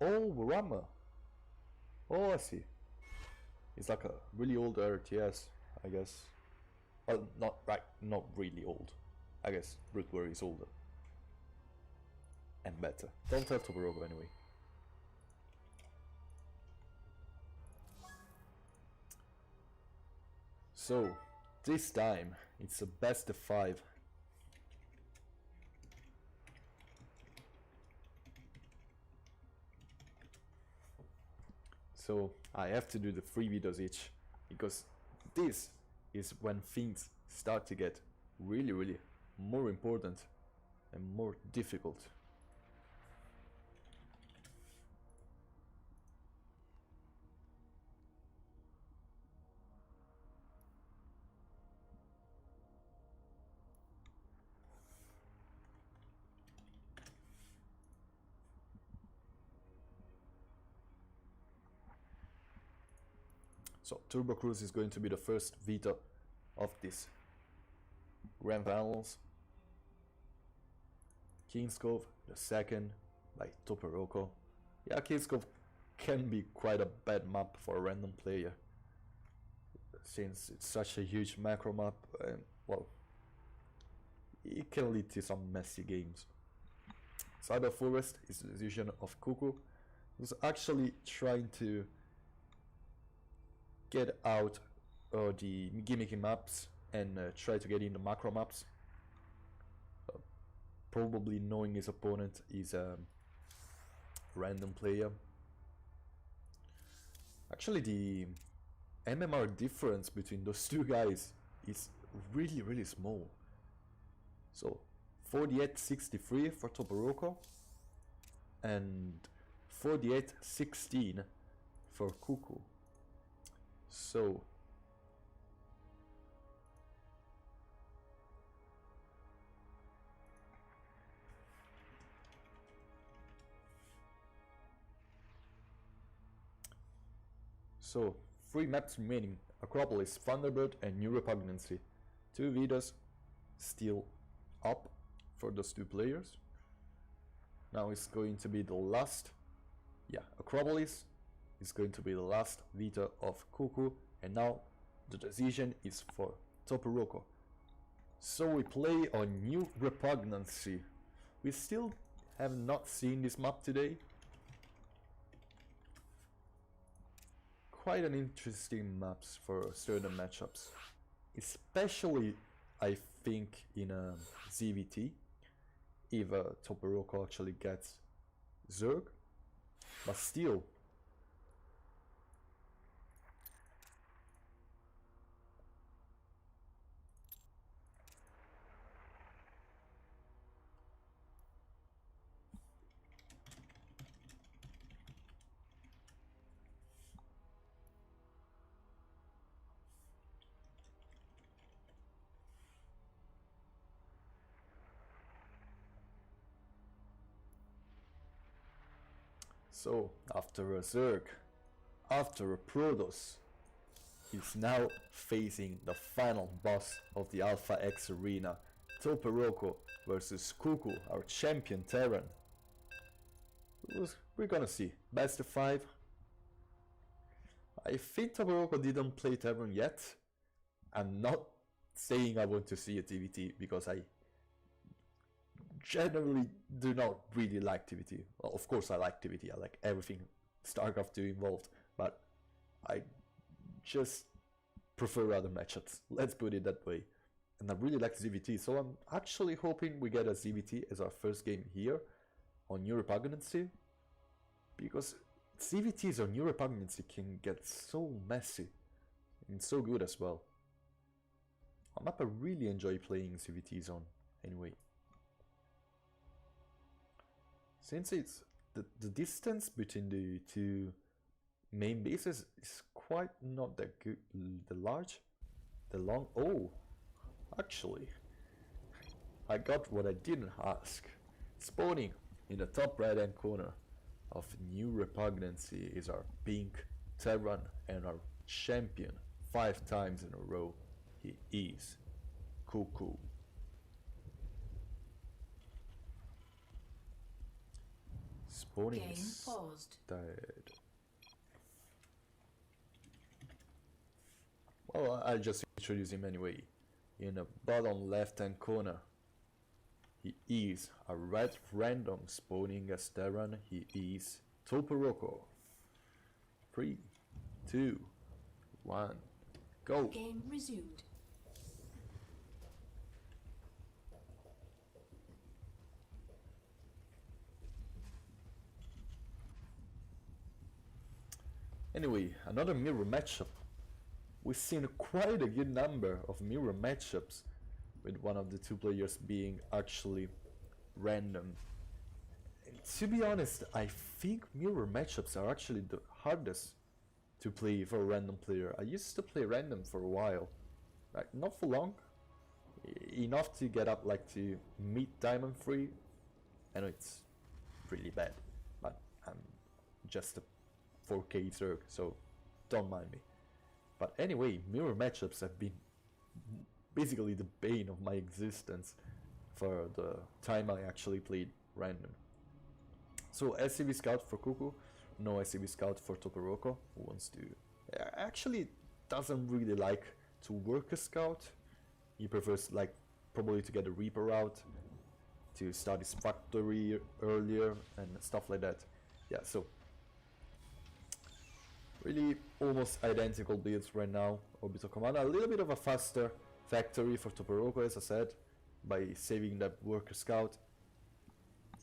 Oh, Rama! Oh, I see. It's like a really old RTS, I guess. Well, not really old. I guess Brood Warrior is older. And better. Don't tell Todoroki anyway. So, this time, it's a best of 5. So, I have to do the 3 videos each, because this is when things start to get really more important and more difficult. So Turbo Cruise is going to be the first Vita of this Grand Finals. King's Cove, the second by Todoroki. Yeah, King's Cove can be quite a bad map for a random player, since it's such a huge macro map, and well, it can lead to some messy games. Cyber Forest is the decision of Cuckoo, who's actually trying to get out the gimmicky maps and try to get in the macro maps. Probably knowing his opponent is a random player. Actually, the MMR difference between those two guys is really small. So 48-63 for Todoroki and 48-16 for Cuckoo. So So, 3 maps remaining: Acropolis, Thunderbird and New Repugnancy. 2 Vitas still up for those 2 players. Now it's going to be the last, Acropolis is going to be the last Vita of Cuckoo, and now the decision is for Todoroki. So we play on New Repugnancy. We still have not seen this map today. Quite an interesting maps for certain matchups, especially I think in a ZVT, if Todoroki actually gets Zerg, but still. So, after a Zerg, after a Protoss, he's now facing the final boss of the Alpha X arena, Todoroki versus Cuckoo, our champion Terran. We're gonna see. Best of 5. I think Toporoko didn't play Terran yet. I'm not saying I want to see a TVT because I generally do not really like TVT. Well, of course I like TVT, I like everything StarCraft 2 involved, but I just prefer other matchups, let's put it that way. And I really like ZVT, so I'm actually hoping we get a ZVT as our first game here on New Repugnancy, because CVTs on New Repugnancy can get so messy and so good as well. A map I really enjoy playing CVTs on anyway. Since it's the distance between the two main bases is quite not that good, the long, oh, actually, I got what I didn't ask. Spawning in the top right hand corner of New Repugnancy is our pink Terran and our champion 5 times in a row. He is Cuckoo. Spawning Game is paused. dead. Well, I'll just introduce him anyway. In the bottom left hand corner, he is a red random spawning as Terran. He is Toporoko. 3, 2, 1, go. Game resumed. Anyway, another mirror matchup. We've seen quite a good number of mirror matchups, with one of the two players being actually random. And to be honest, I think mirror matchups are actually the hardest to play for a random player. I used to play random for a while, like not for long, enough to get up like to meet Diamond 3. I know it's really bad, but I'm just a 4K Zerg, so don't mind me. But anyway, mirror matchups have been basically the bane of my existence for the time I actually played random. So SCV Scout for Cuckoo, no SCV Scout for Toporoko, who wants to... actually doesn't really like to work a Scout. He prefers like probably to get a Reaper out, to start his factory earlier and stuff like that. Yeah, so really almost identical builds right now. Orbital Command, a little bit of a faster factory for Toporoko, as I said, by saving that worker scout.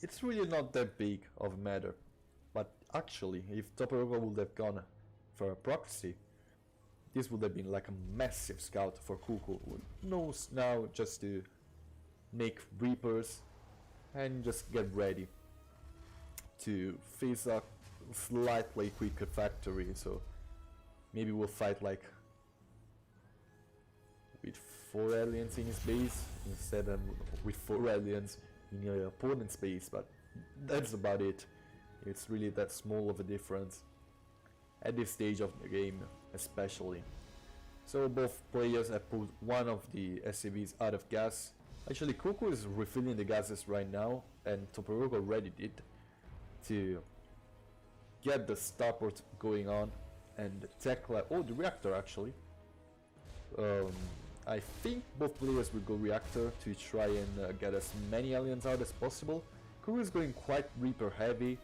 It's really not that big of a matter, but actually if Toporoko would have gone for a proxy, this would have been like a massive scout for Cuckoo, who knows now just to make Reapers and just get ready to face a slightly quicker factory. So maybe we'll fight like with 4 aliens in his base instead of with 4 aliens in your opponent's base, but that's about it. It's really that small of a difference at this stage of the game especially. So both players have put one of the SCVs out of gas. Actually Cuckoo is refilling the gases right now, and Toporoko already did, to get the starport going on and tech lab. Oh, the reactor actually. I think both players will go reactor to try and get as many aliens out as possible. Cuckoo is going quite Reaper heavy.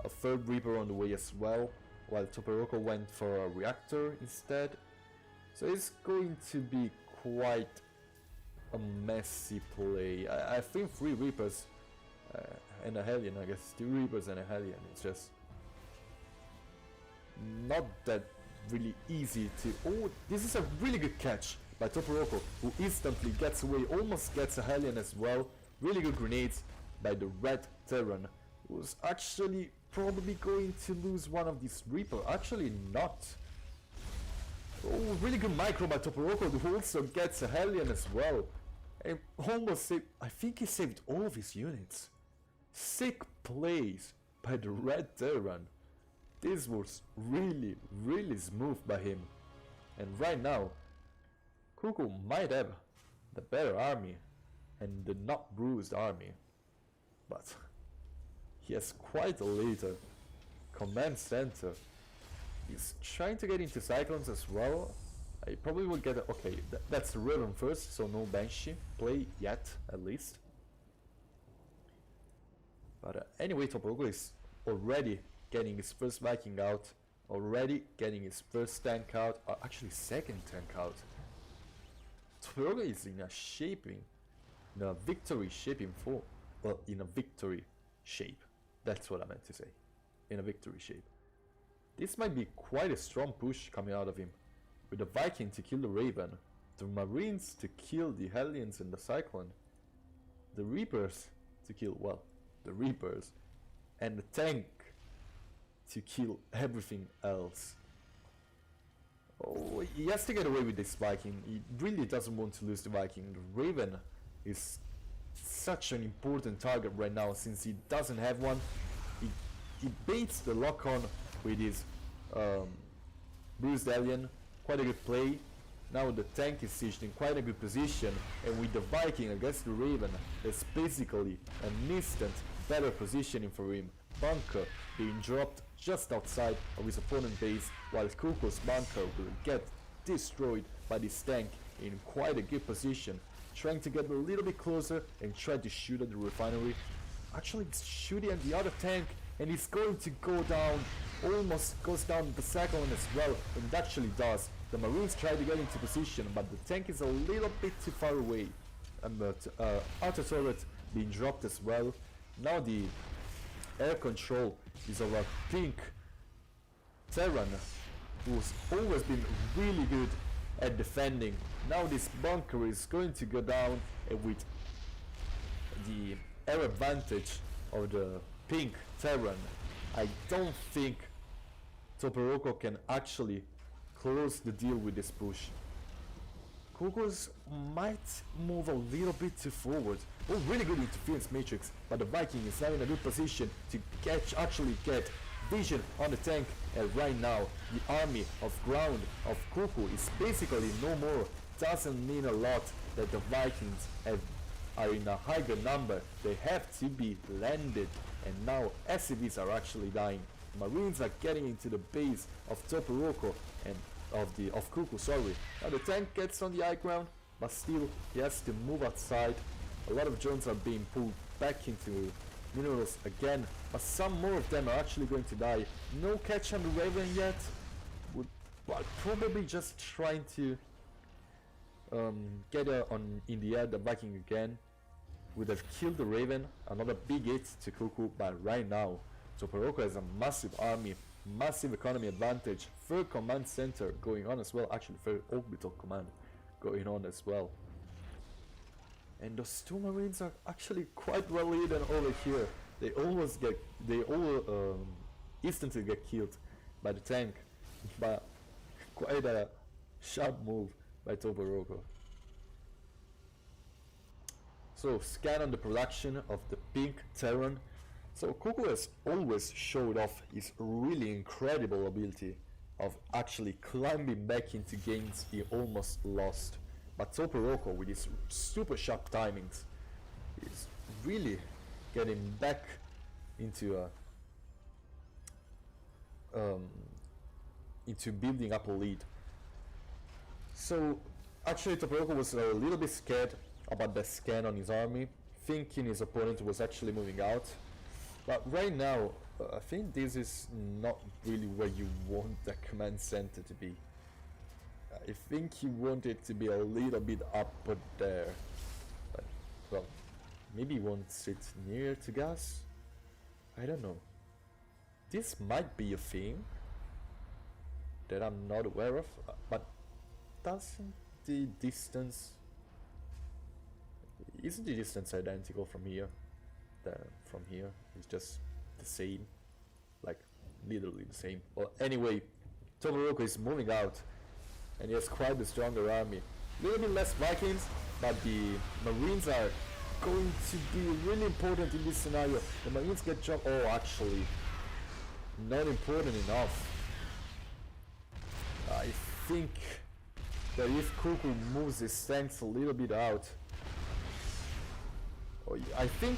A 3rd Reaper on the way as well, while Toporoko went for a reactor instead. So it's going to be quite a messy play. I think 3 Reapers and a Hellion, I guess 2 Reapers and a Hellion. It's just not that really easy to... Oh, this is a really good catch by Toporoko, who instantly gets away, almost gets a Hellion as well. Really good grenades by the red Terran, who's actually probably going to lose one of these Reaper. Actually not. Oh, really good micro by Toporoko, who also gets a Hellion as well. And almost saved, I think he saved all of his units. Sick plays by the red Terran. This was really, really smooth by him. And right now, Cuckoo might have the better army and the not bruised army. But he has quite a little command center. He's trying to get into Cyclones as well. I probably will get okay, that's the Raven first, so no Banshee play yet, at least. But anyway, Toporoko is already getting his first Viking out, already getting his first tank out, actually second tank out. Toporoko is in a victory shaping form. Well, in a victory shape. That's what I meant to say. In a victory shape. This might be quite a strong push coming out of him. With the Viking to kill the Raven, the Marines to kill the Hellions and the Cyclone, the Reapers to kill, well, the Reapers, and the tank to kill everything else. Oh, he has to get away with this Viking. He really doesn't want to lose the Viking. The Raven is such an important target right now since he doesn't have one. He baits the lock-on with his Bruised Alien. Quite a good play. Now the tank is sieged in quite a good position, and with the Viking against the Raven, there's basically an instant better positioning for him. Bunker being dropped just outside of his opponent's base, while Kuko's bunker will get destroyed by this tank in quite a good position, trying to get a little bit closer and try to shoot at the refinery. Actually, it's shooting at the other tank, and he's going to go down, almost goes down the second one as well, and it actually does. The Marines try to get into position, but the tank is a little bit too far away. And the outer turret being dropped as well. Now the air control is of a pink Terran, who's always been really good at defending. Now this bunker is going to go down, and with the air advantage of the pink Terran, I don't think Toporoko can actually close the deal with this push. Kukos might move a little bit too forward. Oh, really good interference matrix, but the Viking is now in a good position to actually get vision on the tank, and right now the army of ground of Kuku is basically no more. Doesn't mean a lot that the Vikings are in a higher number. They have to be landed, and now SCVs are actually dying. Marines are getting into the base of Toporoko and of Kuku, sorry. Now the tank gets on the high ground, but still he has to move outside. A lot of drones are being pulled back into minerals again, but some more of them are actually going to die. No catch on the Raven yet. Well, probably just trying to get in the air the Viking again. Would have killed the Raven. Another big hit to Kuku, but right now Toporoko has a massive army, massive economy advantage, third command center going on as well, actually third orbital command going on as well. And those two Marines are actually quite well hidden over here. They instantly get killed by the tank, but quite a sharp move by Toporoko. So scan on the production of the pink Terran. So Kuku has always showed off his really incredible ability of actually climbing back into games he almost lost. But Toporoko, with his super sharp timings, is really getting back into building up a lead. So actually Toporoko was a little bit scared about the scan on his army, thinking his opponent was actually moving out. But right now, I think this is not really where you want the command center to be. I think you want it to be a little bit up there. But, well, maybe you want it near to gas? I don't know. This might be a thing that I'm not aware of, but doesn't the distance... Isn't the distance identical from here? From here, it's just the same, like literally the same. Well, anyway, Toporoko is moving out, and he has quite a stronger army. A little bit less Vikings, but the Marines are going to be really important in this scenario. The Marines get dropped. Oh, actually, not important enough. I think that if Kuku moves his tanks a little bit out, I think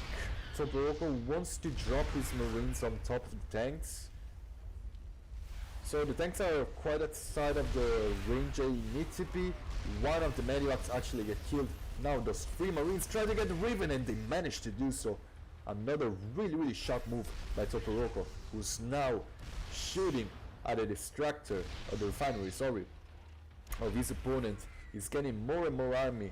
Toporoco wants to drop his marines on top of the tanks. So the tanks are quite outside of the range they need to be. One of the medivacs actually get killed. Now those 3 marines try to get the Riven and they manage to do so. Another really sharp move by Toporoco, who's now shooting at a distractor, or the refinery, sorry, of his opponent. He's getting more and more army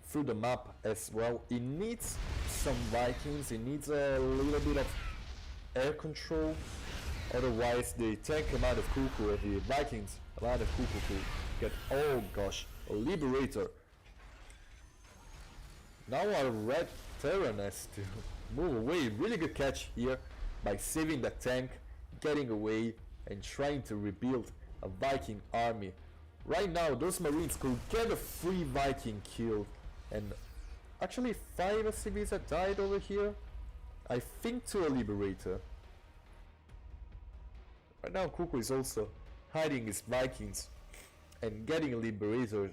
through the map as well. He needs some Vikings, he needs a little bit of air control, otherwise the tank command of Kuku and the Vikings command of Kuku could get, oh gosh, a Liberator. Now our red Terran has to move away. Really good catch here by saving the tank, getting away and trying to rebuild a Viking army. Right now those marines could get a free Viking killed, and actually 5 SCVs have died over here, I think, to a Liberator. Right now Kuku is also hiding his Vikings and getting a Liberator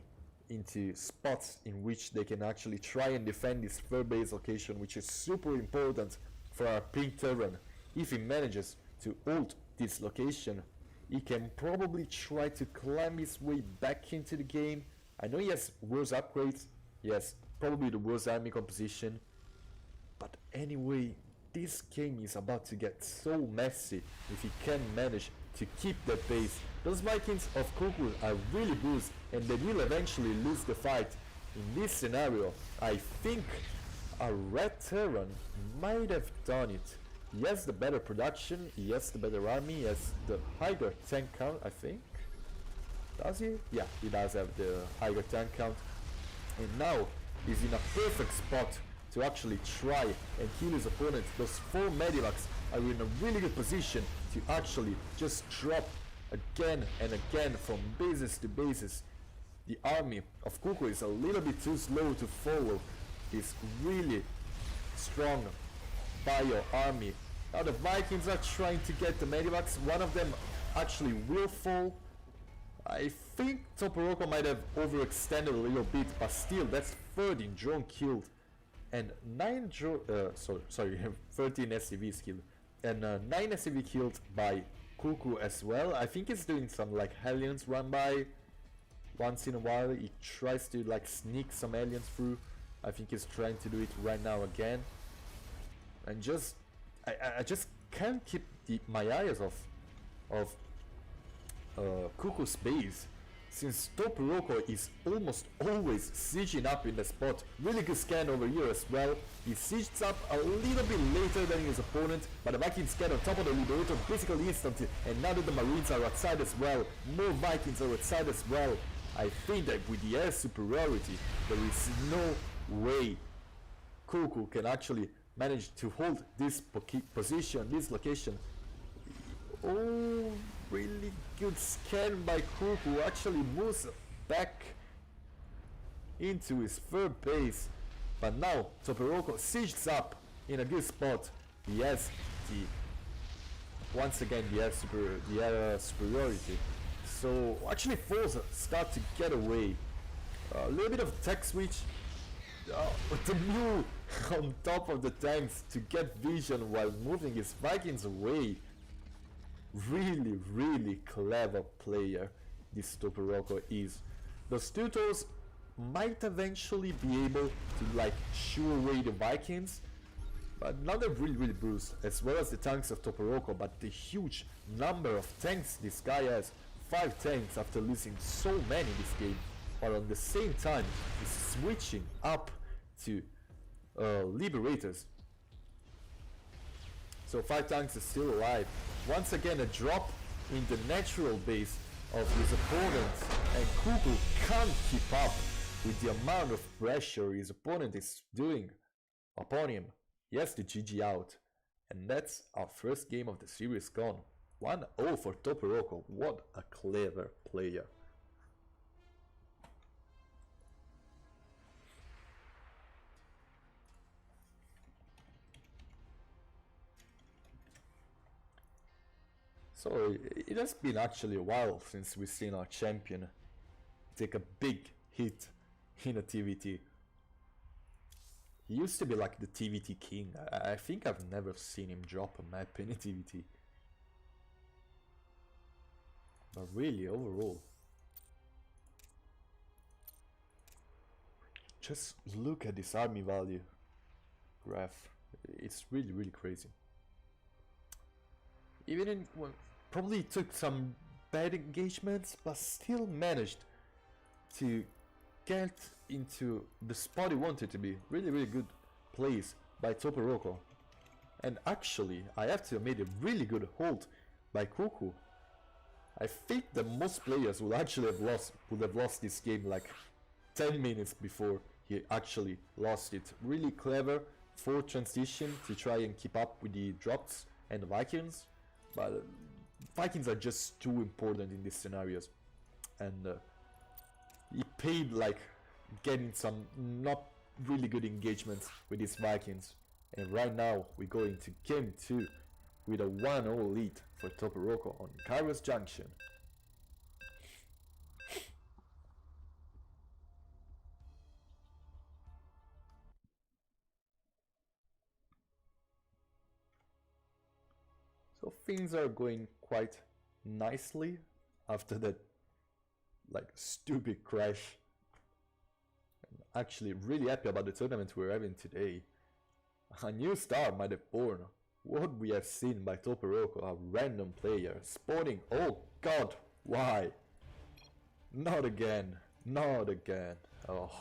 into spots in which they can actually try and defend this third base location, which is super important for our pink Terran. If he manages to hold this location, he can probably try to climb his way back into the game. I know he has worse upgrades, he has probably the worst army composition, but anyway, this game is about to get so messy if he can manage to keep that base. Those Vikings of Kuku are really bruised and they will eventually lose the fight. In this scenario, I think a red Terran might have done it. He has the better production, he has the better army, he has the higher tank count, I think. Does he? Yeah, he does have the higher tank count. And now he's in a perfect spot to actually try and kill his opponent. Those 4 medivacs are in a really good position to actually just drop again and again from bases to bases. The army of Kuku is a little bit too slow to follow this really strong bio army. Now the Vikings are trying to get the medivacs. One of them actually will fall. I think Toporoco might have overextended a little bit, but still, that's 13 drone killed and 9 13 SCVs killed and 9 SCV killed by Kuku as well. I think he's doing some like Hellions run by once in a while. He tries to like sneak some aliens through. I think he's trying to do it right now again. And just I just can't keep my eyes of Kuku's base, since Toporoco is almost always sieging up in the spot. Really good scan over here as well. He sieges up a little bit later than his opponent, but the Vikings get on top of the Liberator basically instantly, and now that the Marines are outside as well, more Vikings are outside as well. I think that with the air superiority, there is no way Kuku can actually manage to hold this position, this location. Oh, really good scan by Kuku, actually moves back into his third base. But now Toporoco sieges up in a good spot. He has once again the air superiority. So actually foes start to get away. A little bit of tech switch. The mule on top of the tanks to get vision while moving his Vikings away. Really clever player this Toporoco is. Those tutors might eventually be able to like shoo away the Vikings, but now they're really bruised, as well as the tanks of Toporoco. But the huge number of tanks this guy has, 5 tanks after losing so many this game, while at the same time he's switching up to Liberators. So 5 tanks are still alive. Once again a drop in the natural base of his opponent, and Kuku can't keep up with the amount of pressure his opponent is doing upon him. He has to GG out, and that's our first game of the series gone. 1-0 for Toporoco. What a clever player. So it has been actually a while since we've seen our champion take a big hit in a TVT. He used to be like the TVT king. I think I've never seen him drop a map in a TVT. But really, overall, just look at this army value graph. It's really, really crazy. Even in, well, probably took some bad engagements, but still managed to get into the spot he wanted to be. Really, really good plays by Toporoco. And actually, I have to admit, a really good hold by Cuckoo. I think that most players would actually have lost this game like 10 minutes before he actually lost it. Really clever for transition to try and keep up with the drops and the Vikings, but Vikings are just too important in these scenarios, and he paid like getting some not really good engagements with these Vikings. And right now we go into game 2 with a 1-0 lead for Toporoco on Kairos Junction. So things are going quite nicely after that like stupid crash. I'm actually really happy about the tournament we're having today. A new star might have born. What we have seen by Toporoco, a random player spawning. Oh god, why? Not again, not again. Oh,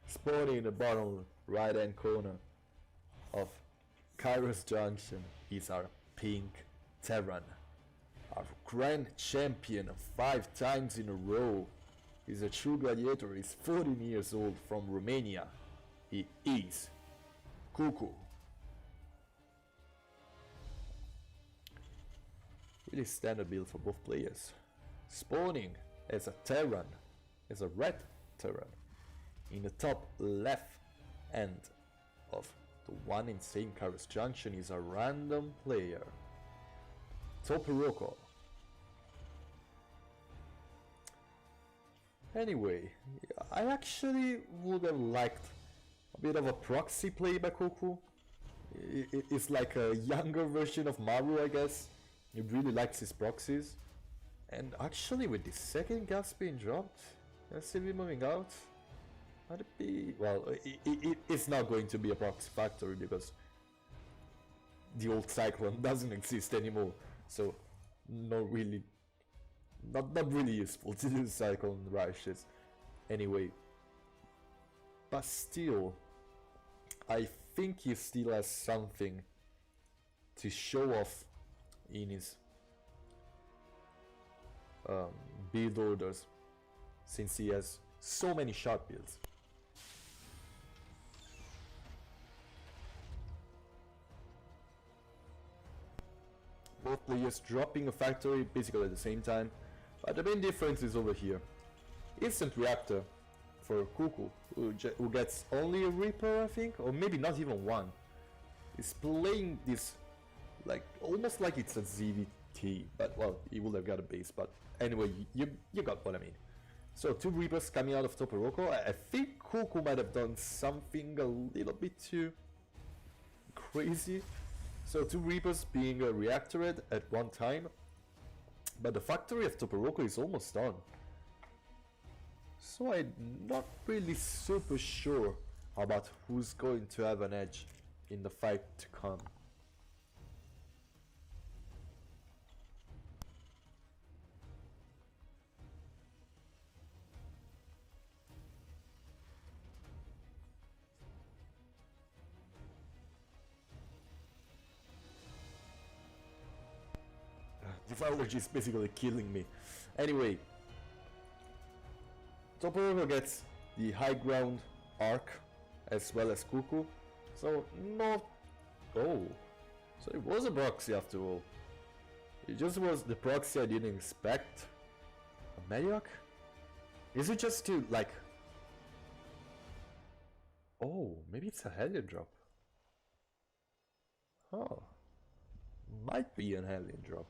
spawning in the bottom right hand corner of Kairos Junction is our pink Terran, our grand champion 5 times in a row. He's a true gladiator. He's 14 years old, from Romania. He is Cuckoo. Really standard build for both players. Spawning as a Terran, as a red Terran, in the top left end of the one insane Kairos Junction is a random player, Toporoco. Anyway, I actually would have liked a bit of a proxy play by Cuckoo. It's like a younger version of Maru, I guess. He really likes his proxies. And actually with the second gas being dropped, SCV moving out, might it be... well, it's not going to be a proxy factory because the old Cyclone doesn't exist anymore. So, not really useful to do Cyclone rushes. Anyway, but still, I think he still has something to show off in his build orders, since he has so many sharp builds. Both players dropping a factory basically at the same time, but the main difference is over here. Instant reactor for Cuckoo, who gets only a Reaper, I think, or maybe not even one. Is playing this like almost like it's a ZVT, but well, he would have got a base, but anyway, you got what I mean. So 2 Reapers coming out of Toporoco. I think Cuckoo might have done something a little bit too crazy. So 2 Reapers being reactored at one time, but the factory of Toporoco is almost done. So I'm not really super sure about who's going to have an edge in the fight to come. This allergy is basically killing me. Anyway, Toporoco gets the high ground arc as well as Cuckoo. So not... oh, so it was a proxy after all. It just was the proxy I didn't expect. A Mediac? Is it just to like... oh, maybe it's a Hellion drop. Oh, might be an Hellion drop.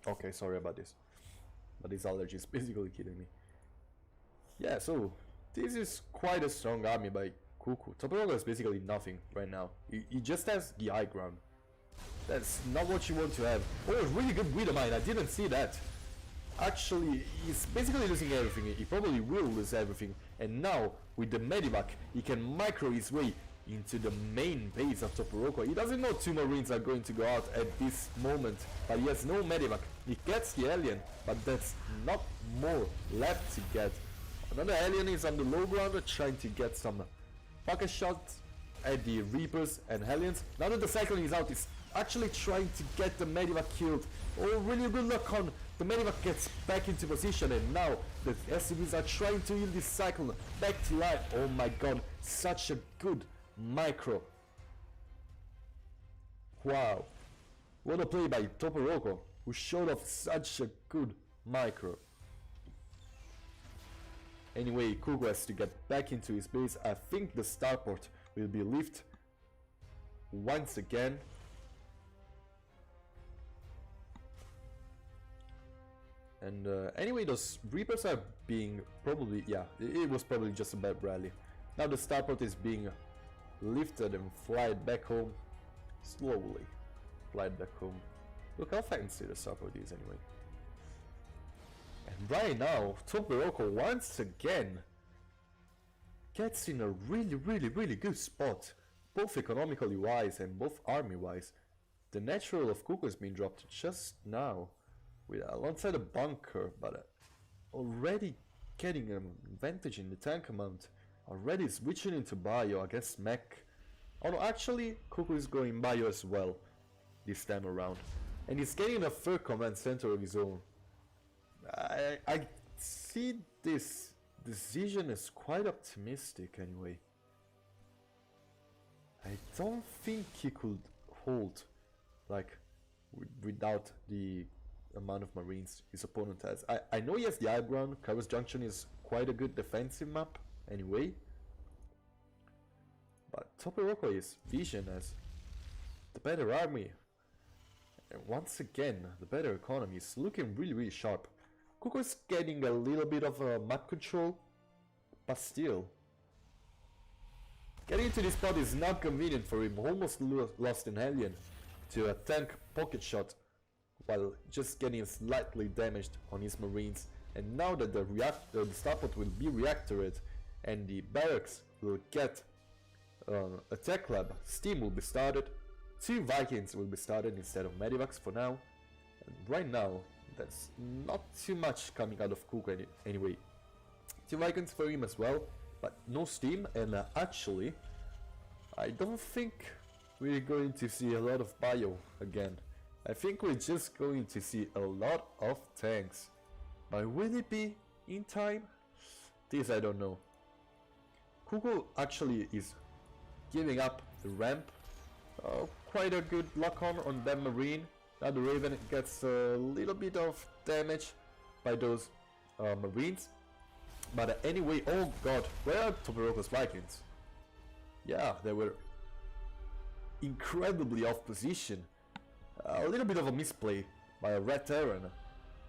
Okay, sorry about this, but this allergy is basically killing me. Yeah, so This is quite a strong army by Cuckoo. Toporogo has basically nothing right now. He just has the high ground. That's not what you want to have. Oh, really good Widowmine, I didn't see that. Actually, he's basically losing everything. He probably will lose everything. And now, with the Medivac, he can micro his way into the main base of Toporogo. He doesn't know 2 Marines are going to go out at this moment, but he has no Medivac. He gets the Alien, but that's not more left to get. Another Alien is on the low ground trying to get some pocket shots at the Reapers and Hellions. Now that the Cyclone is out, he's actually trying to get the Medivac killed. Oh, really good luck on the Medivac gets back into position, and now the SCVs are trying to heal this Cyclone back to life. Oh my god, such a good micro. Wow. What a play by Toporogo, who showed off such a good micro. Anyway, Cuckoo has to get back into his base. I think the starport will be lifted once again. And anyway, those Reapers are being probably, yeah, it was probably just a bad rally. Now the starport is being lifted and flied back home. Slowly flied back home. Look how fancy the starport is anyway. And right now, Toporogo once again gets in a really good spot, both economically wise and both army wise. The natural of Cuckoo has been dropped just now, with alongside a bunker, but already getting an advantage in the tank amount. Already switching into bio against mech. Although actually Cuckoo is going bio as well this time around, and he's getting a third command center of his own. I see this decision as quite optimistic anyway. I don't think he could hold like without the amount of Marines his opponent has. I know he has the high ground. Kairos Junction is quite a good defensive map anyway, but Toporogo is Vision as the better army, and once again the better economy is looking really sharp. Cuckoo is getting a little bit of map control, but still getting into this spot is not convenient for him. Almost lost an Alien to a tank pocket shot while just getting slightly damaged on his Marines. And now that the starport will be reactored and the barracks will get a tech lab, steam will be started, 2 Vikings will be started instead of Medivacs for now. And right now, that's not too much coming out of Cuckoo anyway. 2 Vikings for him as well, but no steam, and actually, I don't think we're going to see a lot of bio again. I think we're just going to see a lot of tanks. But will it be in time? This I don't know. Cuckoo actually is giving up the ramp. Quite a good lock on that Marine. Now the Raven gets a little bit of damage by those Marines. But anyway, oh god, where are Toporogo's Vikings? Yeah, they were incredibly off position. A little bit of a misplay by a Red Terran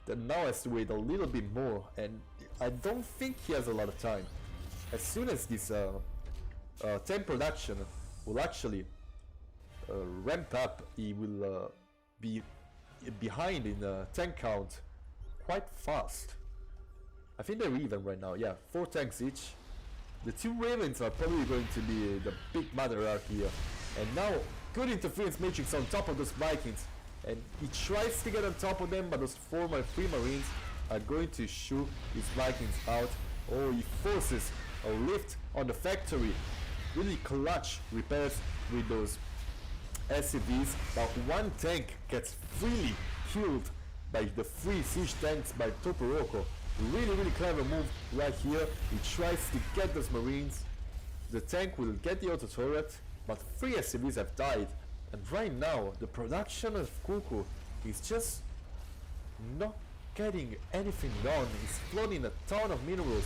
that now has to wait a little bit more, and I don't think he has a lot of time. As soon as this tank production will actually ramp up, he will be behind in tank count quite fast. I think they're even right now, yeah, 4 tanks each. The 2 Ravens are probably going to be the big mother arc here. And now, good interference matrix on top of those Vikings. And he tries to get on top of them, but those 3 Marines are going to shoot his Vikings out. Oh, he forces a lift on the factory. Really clutch repairs with those SCVs, but 1 tank gets freely killed by the 3 siege tanks by Toporogo. Really clever move right here. He tries to get those Marines. The tank will get the auto turret, but 3 SCVs have died. And right now, the production of Cuckoo is just not getting anything done. He's flooding a ton of minerals.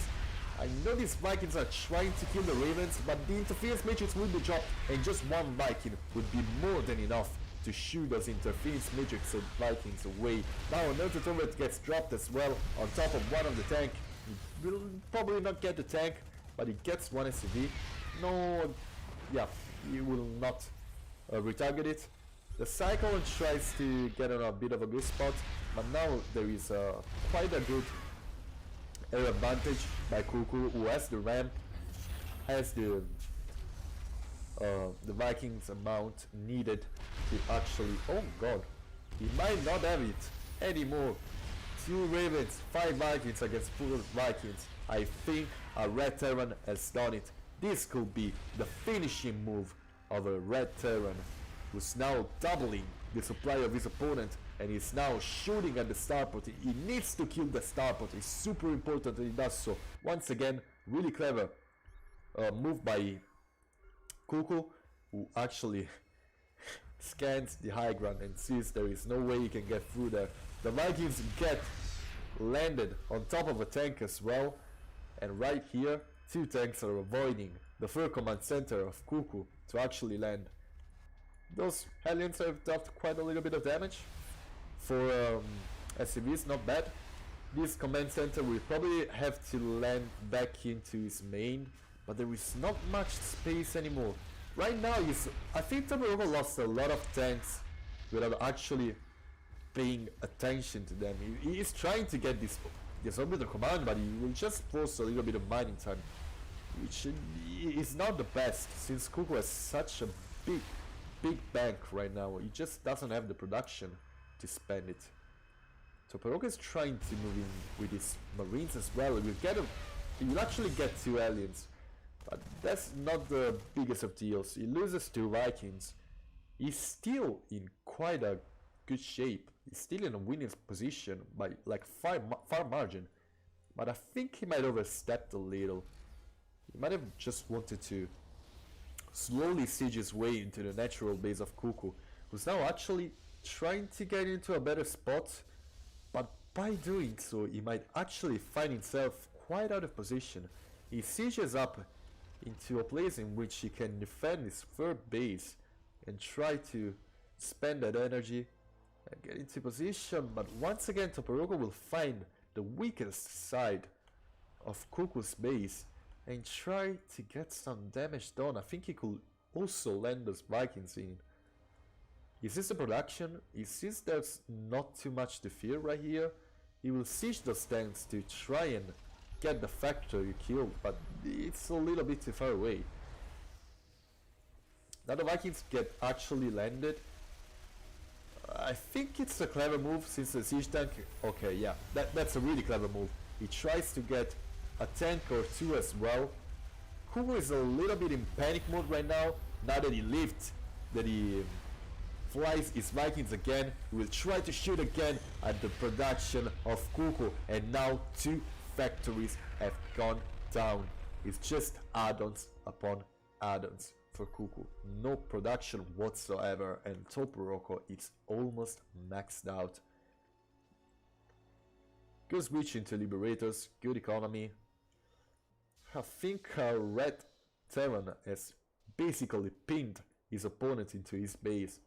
I know these Vikings are trying to kill the Ravens, but the interference matrix will be dropped, and just 1 Viking would be more than enough to shoot those interference matrix Vikings away. Now another turret gets dropped as well on top of one of the tank. He will probably not get the tank, but he gets one SCV. No, yeah, he will not retarget it. The Cyclone tries to get on a bit of a good spot, but now there is quite a good air advantage by Kuku, who has the ramp, has the Vikings amount needed to actually... Oh god, he might not have it anymore. 2 Ravens, 5 Vikings against 4 Vikings. I think a Red Terran has done it. This could be the finishing move of a Red Terran, who's now doubling the supply of his opponent and is now shooting at the starport. He needs to kill the starport. It's super important that he does so. Once again, really clever move by Kuku, who actually scans the high ground and sees there is no way he can get through there. The Vikings get landed on top of a tank as well, and right here 2 tanks are avoiding the 3rd command center of Kuku to actually land. Those Hellions have dealt quite a little bit of damage. For SCVs, not bad. This command center will probably have to land back into his main, but there is not much space anymore. Right now, I think Toporogo lost a lot of tanks without actually paying attention to them. He is trying to get this orbital command, but he will just force a little bit of mining time, which is not the best, since Kuku has such a big bank right now. He just doesn't have the production to spend it. Toporogo is trying to move in with his marines as well. He will actually get 2 aliens, but that's not the biggest of deals. He loses 2 Vikings. He's still in quite a good shape. He's still in a winning position by like far margin, but I think he might have overstepped a little. He might have just wanted to slowly siege his way into the natural base of Kuku, who's now actually trying to get into a better spot, but by doing so he might actually find himself quite out of position. He sieges up into a place in which he can defend his 3rd base and try to spend that energy and get into position, but once again Toporogo will find the weakest side of Kuku's base and try to get some damage done. I think he could also land those Vikings in. He sees the production, he sees there's not too much to fear right here. He will siege those tanks to try and get the factory killed, but it's a little bit too far away. Now the Vikings get actually landed. I think it's a clever move since the siege tank... Okay, yeah, that's a really clever move. He tries to get a tank or 2 as well. Kuku is a little bit in panic mode right now. Now that he lived, that he flies his Vikings again, he will try to shoot again at the production of Kuku, and now 2 factories have gone down. It's just add-ons upon add-ons for Kuku. No production whatsoever, and Toporogo is almost maxed out. Good switch into Liberators, good economy. I think Red Terran has basically pinned his opponent into his base.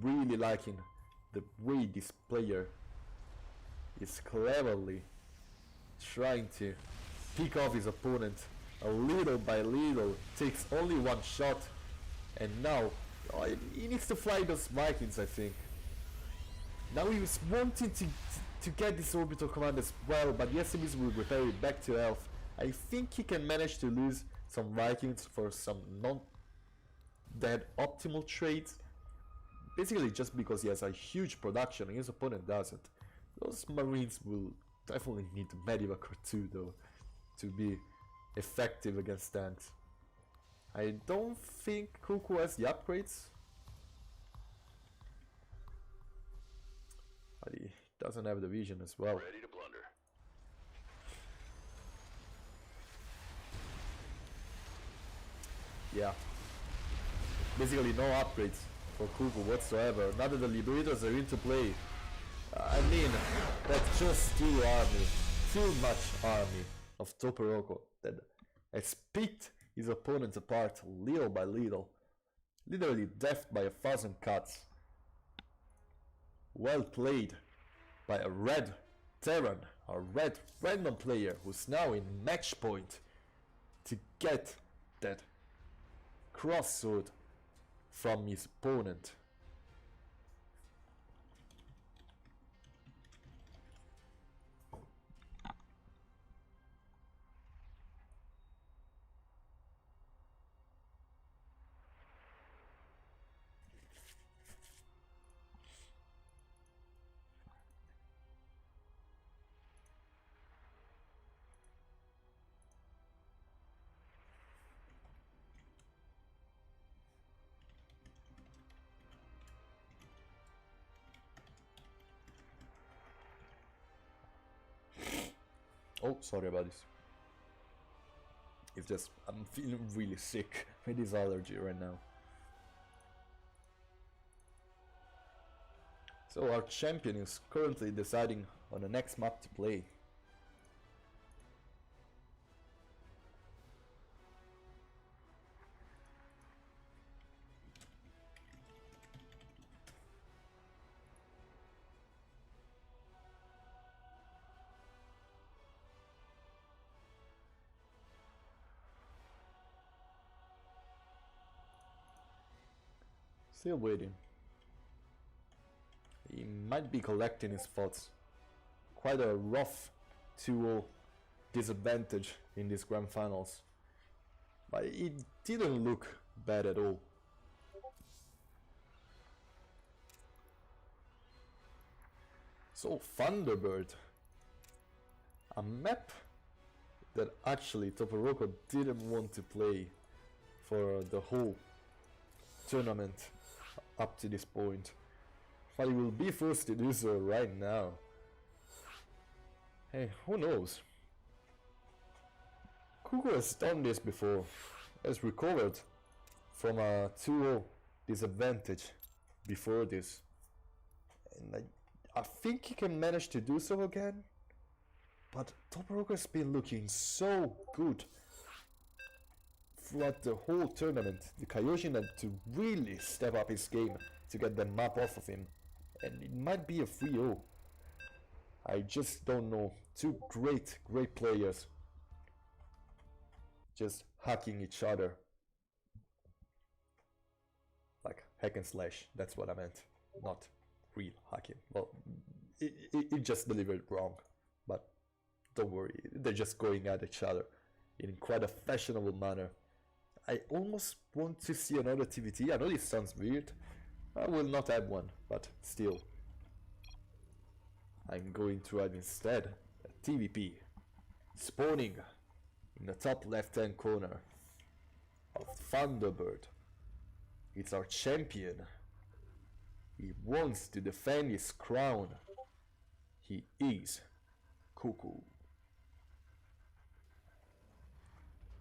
Really liking the way this player is cleverly trying to pick off his opponent a little by little. Takes only 1 shot, and now he needs to fly those Vikings, I think. Now he was wanting to get this orbital command as well, but the SCVs will repair it back to health. I think he can manage to lose some Vikings for some non-dead optimal trades. Basically just because he has a huge production and his opponent doesn't. Those Marines will definitely need a Medivac or 2 though to be effective against tanks. I don't think Kuku has the upgrades, but he doesn't have the vision as well. Ready to plunder. Yeah. Basically no upgrades for Kuku whatsoever. Now that the Liberators are into play, I mean, that's just too much army of Toporogo that has picked his opponents apart little by little. Literally death by 1,000 cuts. Well played by a Red Terran a red random player who's now in match point to get that cross sword from his opponent. Oh, sorry about this. It's just, I'm feeling really sick with this allergy right now. So our champion is currently deciding on the next map to play. Still waiting. He might be collecting his thoughts. Quite a rough 2-0 disadvantage in these grand finals. But it didn't look bad at all. So Thunderbird, a map that actually Toporoko didn't want to play for the whole tournament up to this point, but he will be forced to do so right now. Hey, who knows? Kuku has done this before, has recovered from a 2-0 disadvantage before this, and I think he can manage to do so again, but Toporoko has been looking so good throughout the whole tournament. The Kaioshin had to really step up his game to get the map off of him, and it might be a 3-0. I just don't know. Two great players just hacking each other. Like hack and slash, that's what I meant, not real hacking. Well, it just delivered wrong, but don't worry, they're just going at each other in quite a fashionable manner. I almost want to see another TVT. I know this sounds weird. I will not add one, but still. I'm going to add instead a TVP. Spawning in the top left hand corner of Thunderbird. It's our champion. He wants to defend his crown. He is Kuku.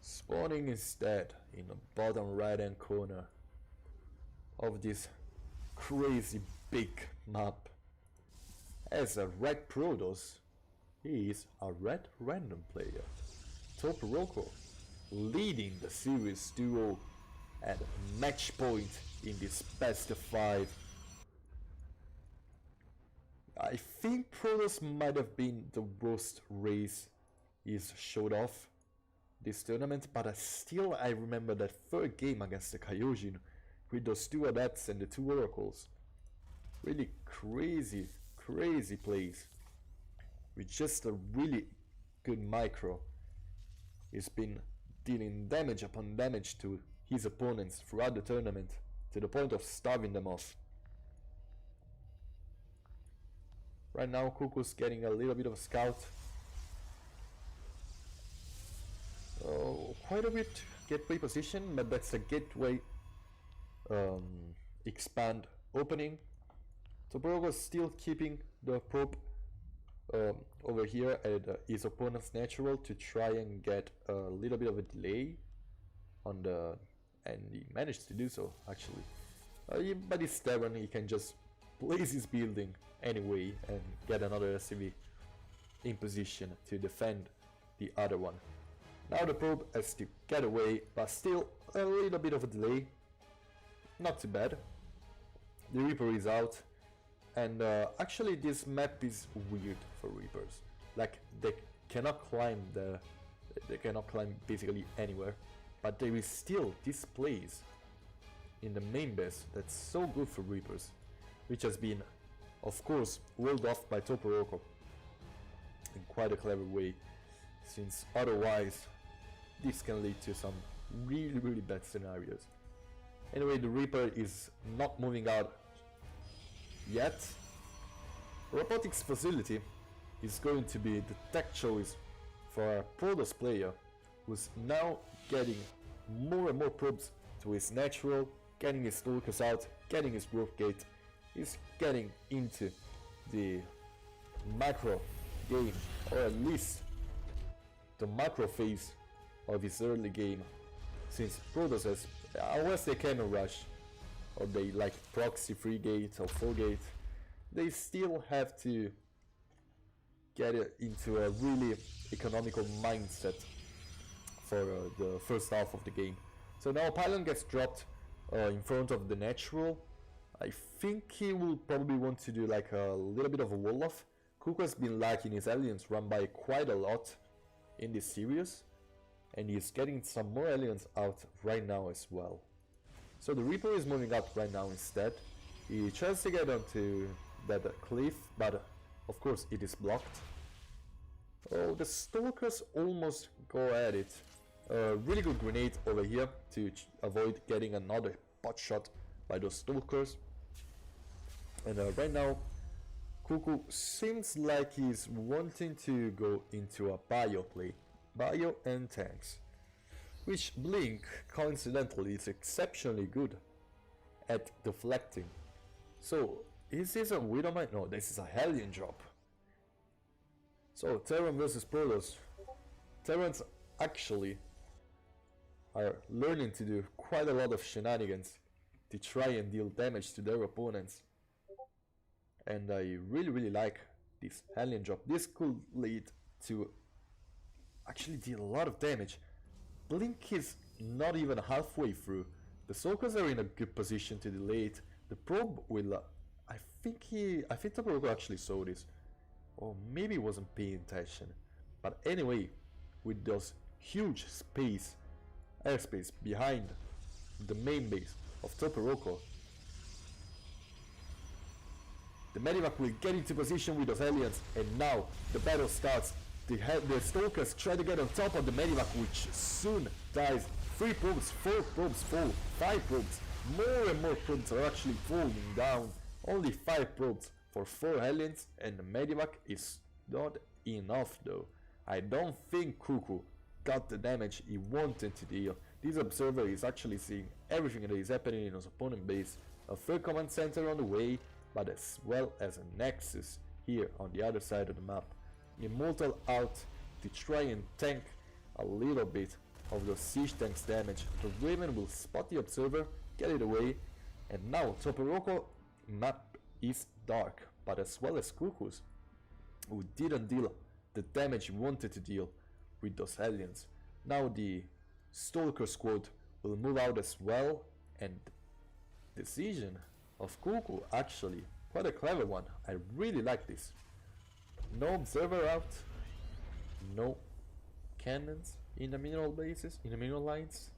Spawning instead in the bottom right hand corner of this crazy big map. As a red Protoss, he is a red random player. Toporoko leading the series duo at match point in this best of 5. I think Protoss might have been the worst race he's showed off this tournament, but I remember that third game against the Kaioshin with those 2 adepts and the 2 oracles. Really crazy plays with just a really good micro. He's been dealing damage upon damage to his opponents throughout the tournament to the point of starving them off. Right now Kuku's getting a little bit of a scout. Oh, quite a bit gateway position, but that's a gateway expand opening. Toporoko still keeping the probe over here at his opponent's natural to try and get a little bit of a delay on the, and he managed to do so actually. But he's stubborn, he can just place his building anyway and get another SCV in position to defend the other one. Now the probe has to get away, but still a little bit of a delay. Not too bad. The Reaper is out, and actually this map is weird for Reapers. like they cannot climb basically anywhere, but there is still this place in the main base that's so good for Reapers, which has been, of course, walled off by Toporoco in quite a clever way, since otherwise this can lead to some really bad scenarios. Anyway, the Reaper is not moving out yet. Robotics Facility is going to be the tech choice for a Protoss player who's now getting more and more probes to his natural, getting his Stalkers out, getting his Growth Gate. He's getting into the macro game, or at least the macro phase of his early game, since Protoss has, unless they can rush or they like proxy 3 gate or 4 gate, they still have to get it into a really economical mindset for the first half of the game. So now Pylon gets dropped in front of the natural. I think he will probably want to do like a little bit of a wall off. Kuku has been lacking his aliens run by quite a lot in this series, and he's getting some more aliens out right now as well. So the Reaper is moving out right now instead. He tries to get onto that cliff, but of course it is blocked. Oh, the Stalkers almost go at it. Really good grenade over here to avoid getting another pot shot by those Stalkers. And right now Kuku seems like he's wanting to go into a bio play. Bio and tanks. Which Blink, coincidentally, is exceptionally good at deflecting. So, is this a Widowmine? No, this is a Hellion drop. So, Terran versus Protoss. Terrans actually are learning to do quite a lot of shenanigans to try and deal damage to their opponents. And I really like this Hellion drop. This could lead to actually deal a lot of damage. Blink is not even halfway through. The Stalkers are in a good position to delay it. The probe will... I think Toporoco actually saw this. Or maybe he wasn't paying attention. But anyway, with those huge airspace behind the main base of Toporoco, the Medivac will get into position with those aliens, and now the battle starts. The Stalkers try to get on top of the Medivac, which soon dies. 3 probes, 4 probes fall, 5 probes. More and more probes are actually falling down. Only 5 probes for 4 aliens, and the Medivac is not enough though. I don't think Kuku got the damage he wanted to deal. This observer is actually seeing everything that is happening in his opponent base. A 3rd command center on the way, but as well as a Nexus here on the other side of the map. Immortal out to try and tank a little bit of the siege tank's damage. The Raven will spot the observer, get it away, and now Toporoco map is dark, but as well as Kuku's, who didn't deal the damage he wanted to deal with those aliens. Now the Stalker squad will move out as well, and decision of Kuku actually quite a clever one. I really like this. No observer out, no cannons in the mineral bases, in the mineral lines.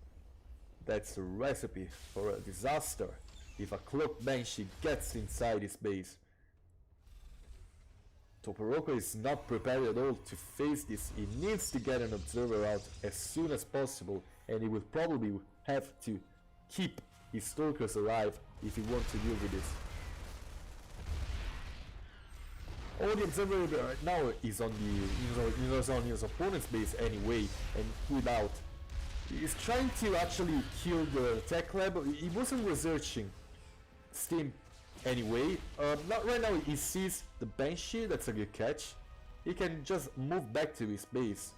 That's a recipe for a disaster if a Cloak Banshee gets inside his base. Toporoco is not prepared at all to face this. He needs to get an observer out as soon as possible, and he will probably have to keep his Stalkers alive if he wants to deal with this. Oh, the observer right now is on his opponent's base anyway, and without. He's trying to actually kill the tech lab. He wasn't researching Steam anyway. Not right now. He sees the Banshee. That's a good catch. He can just move back to his base,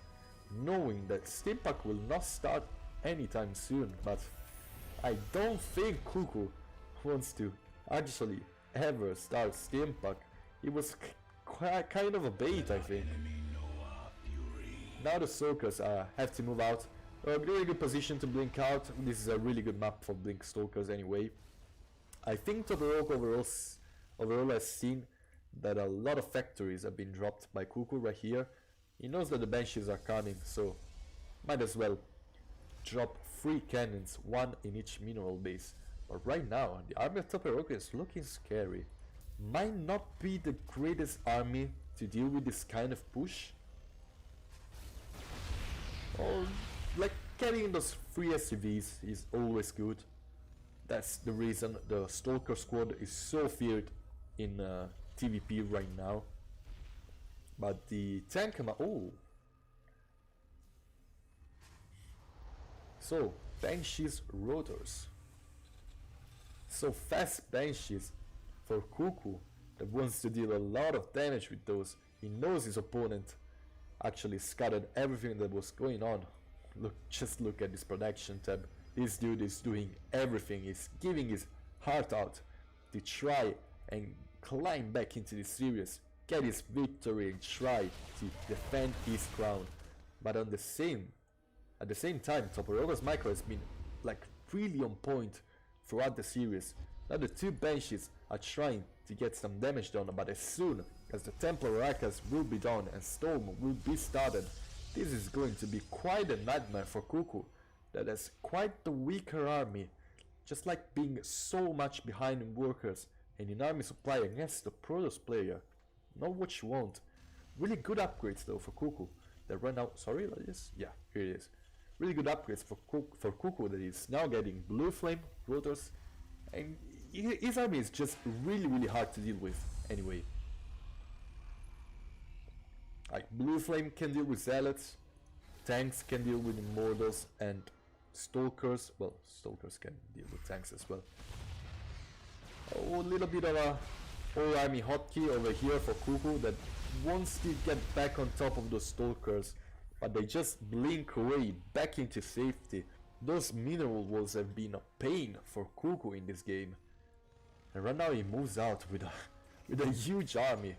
knowing that Stimpack will not start anytime soon. But I don't think Kuku wants to actually ever start Stimpack. It was kind of a bait, I think. Now the Stalkers have to move out. Really good position to blink out. This is a really good map for blink Stalkers anyway. I think Toporoco overall has seen that a lot of factories have been dropped by Cuckoo right here. He knows that the Banshees are coming, so might as well drop 3 cannons, 1 in each mineral base. But right now, the army of Toporoco is looking scary. Might not be the greatest army to deal with this kind of push. Or, like, carrying those 3 SCVs is always good. That's the reason the Stalker squad is so feared in TVP right now. But the tank oh. So, Banshees rotors. So fast Banshees for Cuckoo that wants to deal a lot of damage with those. He knows his opponent actually scattered everything that was going on. Just look at this production tab. This dude is doing everything. He's giving his heart out to try and climb back into the series, get his victory and try to defend his crown. But at the same time, Toporoco's micro has been like really on point throughout the series. Now the 2 Banshees are trying to get some damage done, but as soon as the Templar Rakas will be done and Storm will be started, this is going to be quite a nightmare for Cuckoo, that has quite the weaker army, just like being so much behind in workers and in army supply against the Protoss player. Not what you want. Really good upgrades though for Cuckoo that run out. Sorry, like this? Yeah, here it is. Really good upgrades for Cuckoo that is now getting Blue Flame, Rotors, and his army is just really hard to deal with anyway. Like Blue Flame can deal with Zealots, tanks can deal with Immortals, and Stalkers, well, Stalkers can deal with tanks as well. Oh, a little bit of a all army hotkey over here for Cuckoo that wants to get back on top of those Stalkers, but they just blink away back into safety. Those mineral walls have been a pain for Cuckoo in this game. And right now he moves out with a huge army.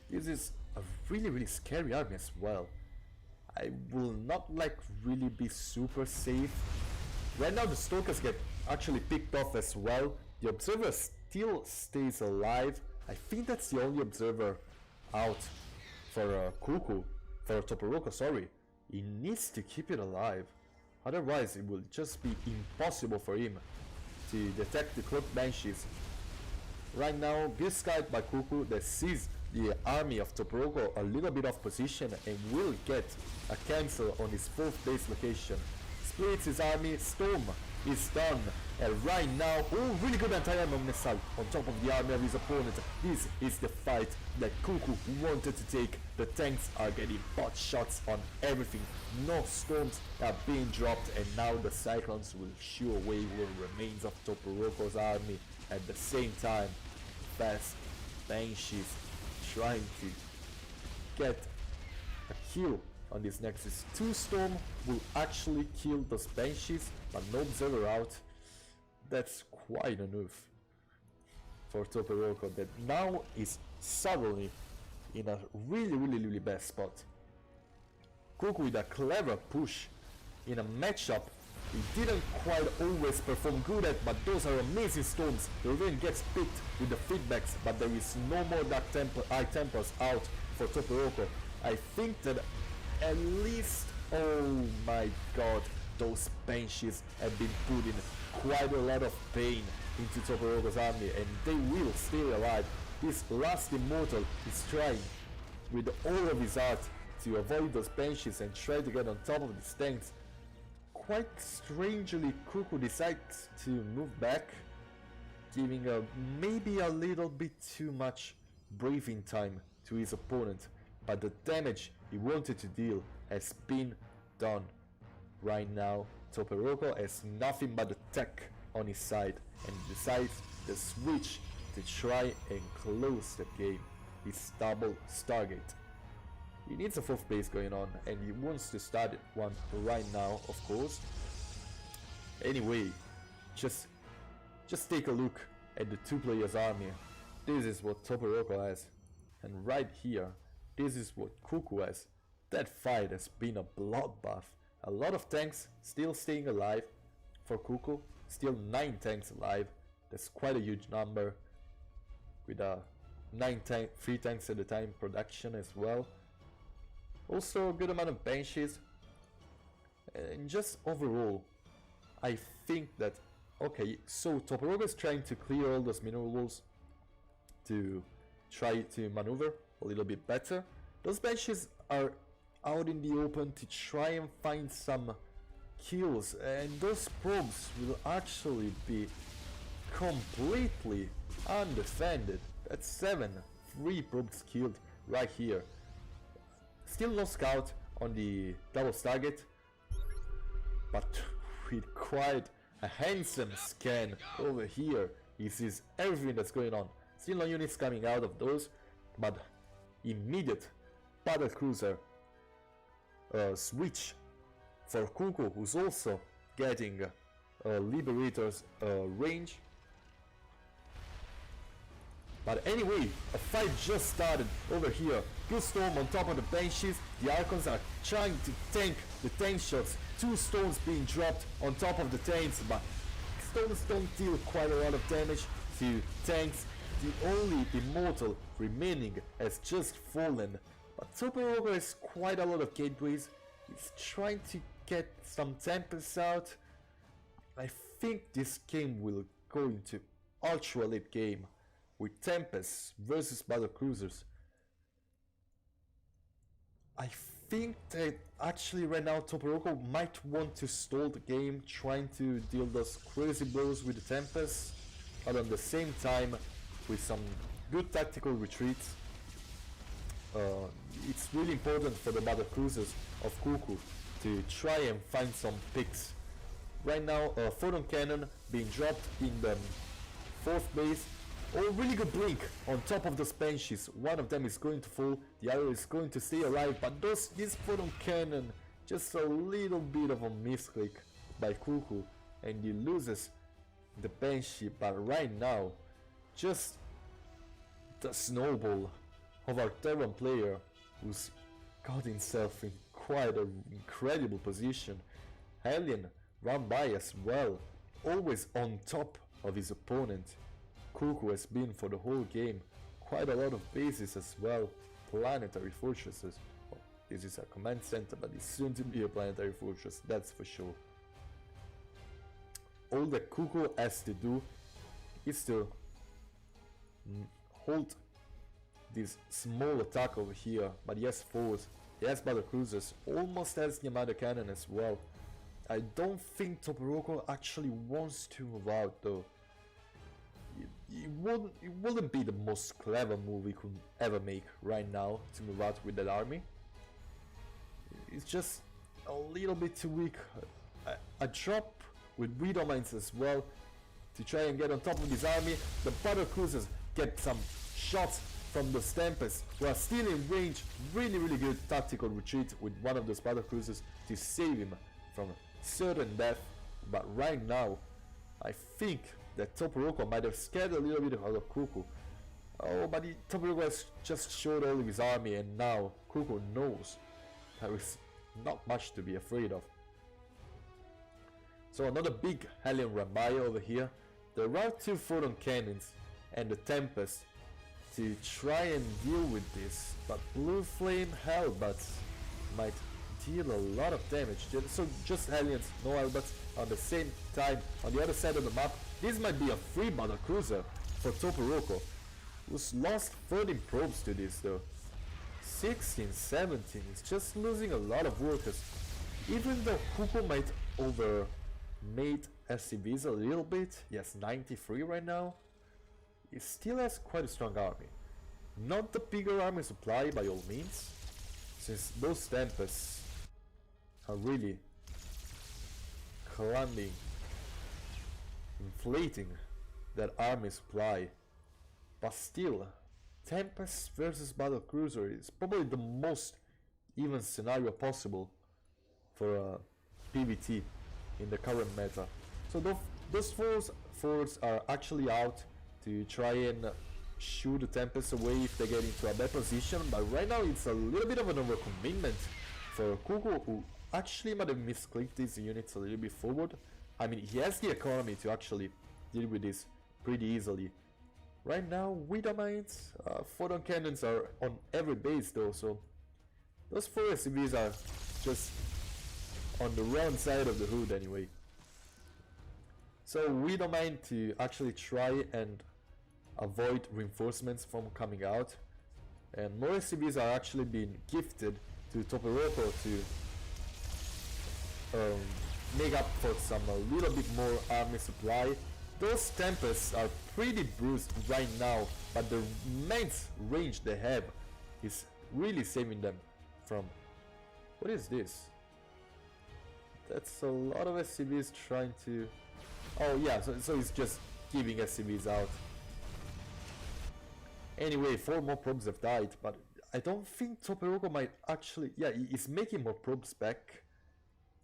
This is a really scary army as well. I will not like really be super safe. Right now the Stalkers get actually picked off as well. The Observer still stays alive. I think that's the only Observer out for Cuckoo, for Toporoco, sorry. He needs to keep it alive. Otherwise it will just be impossible for him to detect the Cloaked Banshees. Right now, this scout by Cuckoo that sees the army of Toporoco a little bit off position and will get a cancel on his 4th base location. Splits his army, Storm is done, and right now, oh, really good anti-armor missile on top of the army of his opponent. This is the fight that Cuckoo wanted to take. The tanks are getting pot shots on everything. No storms are being dropped, and now the Cyclones will shoo away what remains of Toporoco's army. At the same time, fast Banshees trying to get a kill on this Nexus. 2 Storm will actually kill those Banshees, but no Observer out. That's quite enough for Toporoco that now is suddenly in a really bad spot. Cuckoo with a clever push in a matchup he didn't quite always perform good at, but those are amazing storms. The Raven gets picked with the feedbacks, but there is no more Eye Templars out for Toporoco. I think that at least, oh my god, those Banshees have been putting quite a lot of pain into Toporoco's army, and they will stay alive. This last Immortal is trying with all of his art to avoid those Banshees and try to get on top of these tanks. Quite strangely, Cuckoo decides to move back, giving maybe a little bit too much breathing time to his opponent, but the damage he wanted to deal has been done. Right now, Toporoco has nothing but the tech on his side and decides to switch to try and close the game. His double Stargate. He needs a 4th base going on, and he wants to start one right now, of course. Anyway, just take a look at the 2 players' army. This is what Toporoco has, and right here, this is what Cuckoo has. That fight has been a bloodbath. A lot of tanks still staying alive for Cuckoo. Still 9 tanks alive. That's quite a huge number. With a 3 tanks at a time production as well. Also a good amount of banshees. And just overall, I think that, okay, so Toporogo is trying to clear all those mineral walls to try to maneuver a little bit better. Those banshees are out in the open to try and find some kills, and those probes will actually be completely undefended. That's 7, 3 probes killed right here. Still no scout on the double target, but with quite a handsome scan over here. He sees everything that's going on. Still no units coming out of those, but immediate battlecruiser switch for Kuku, who's also getting Liberator's range. But anyway, a fight just started over here. Killstorm on top of the Banshees. The Archons are trying to tank the tank shots. 2 stones being dropped on top of the tanks, but stones don't deal quite a lot of damage to tanks. The only immortal remaining has just fallen. But Toporogo has quite a lot of gateways. He's trying to get some Tempests out. I think this game will go into ultra late game with Tempests versus battlecruisers. I think that actually right now Toporogo might want to stall the game, trying to deal those crazy blows with the Tempests, but at the same time with some good tactical retreats. It's really important for the battlecruisers of Kuku to try and find some picks. Right now, photon cannon being dropped in the 4th base. Oh, really good blink on top of those Banshees. One of them is going to fall, the other is going to stay alive, but this photon cannon, just a little bit of a misclick by Kuku, and he loses the Banshee. But right now, just the snowball of our Terran player, who's got himself in quite an incredible position. Hellion run by as well, always on top of his opponent. Kuku has been for the whole game. Quite a lot of bases as well, planetary fortresses. Well, this is a command center, but it's soon to be a planetary fortress, that's for sure. All that Kuku has to do is to hold this small attack over here, but he has force, he has battlecruisers, almost has the Yamada cannon as well. I don't think Toporogo actually wants to move out though. It wouldn't be the most clever move we could ever make right now to move out with that army. It's just a little bit too weak. A drop with Widow Mines as well to try and get on top of this army. The battlecruisers get some shots from the Tempests, who are still in range. Really good tactical retreat with one of those battlecruisers to save him from certain death. But right now, I think that Toporogo might have scared a little bit out of Kuku. Oh, but Toporogo has just showed all of his army, and now Kuku knows there is not much to be afraid of. So another big Hellion Rambai over here. There are 2 photon cannons and the Tempest to try and deal with this, but Blue Flame Hellbats might deal a lot of damage. So just Hellions, no Hellbats on the same time on the other side of the map. This might be a free battlecruiser for Toporogo, who's lost 13 probes to this though. 16, 17, it's just losing a lot of workers. Even though Kuku might overmade SCVs a little bit, he has 93 right now, he still has quite a strong army. Not the bigger army supply by all means, since those Tempests are really climbing, inflating that army supply. But still, Tempest versus battlecruiser is probably the most even scenario possible for PvT in the current meta. So those fours are actually out to try and shoot the Tempest away if they get into a bad position, but right now it's a little bit of an overcommitment for Kuku, who actually might have misclicked these units a little bit forward. I mean, he has the economy to actually deal with this pretty easily. Right now, Widow Mines, photon cannons are on every base though, so those 4 SCVs are just on the wrong side of the hood anyway. So we don't mind to actually try and avoid reinforcements from coming out, and more SCVs are actually being gifted to Toporoko to make up for some a little bit more army supply. Those Tempests are pretty bruised right now, but the immense range they have is really saving them from... What is this? That's a lot of SCVs trying to... Oh yeah, so it's just giving SCVs out. Anyway, 4 more probes have died, but I don't think Toporoko might actually... Yeah, he's making more probes back,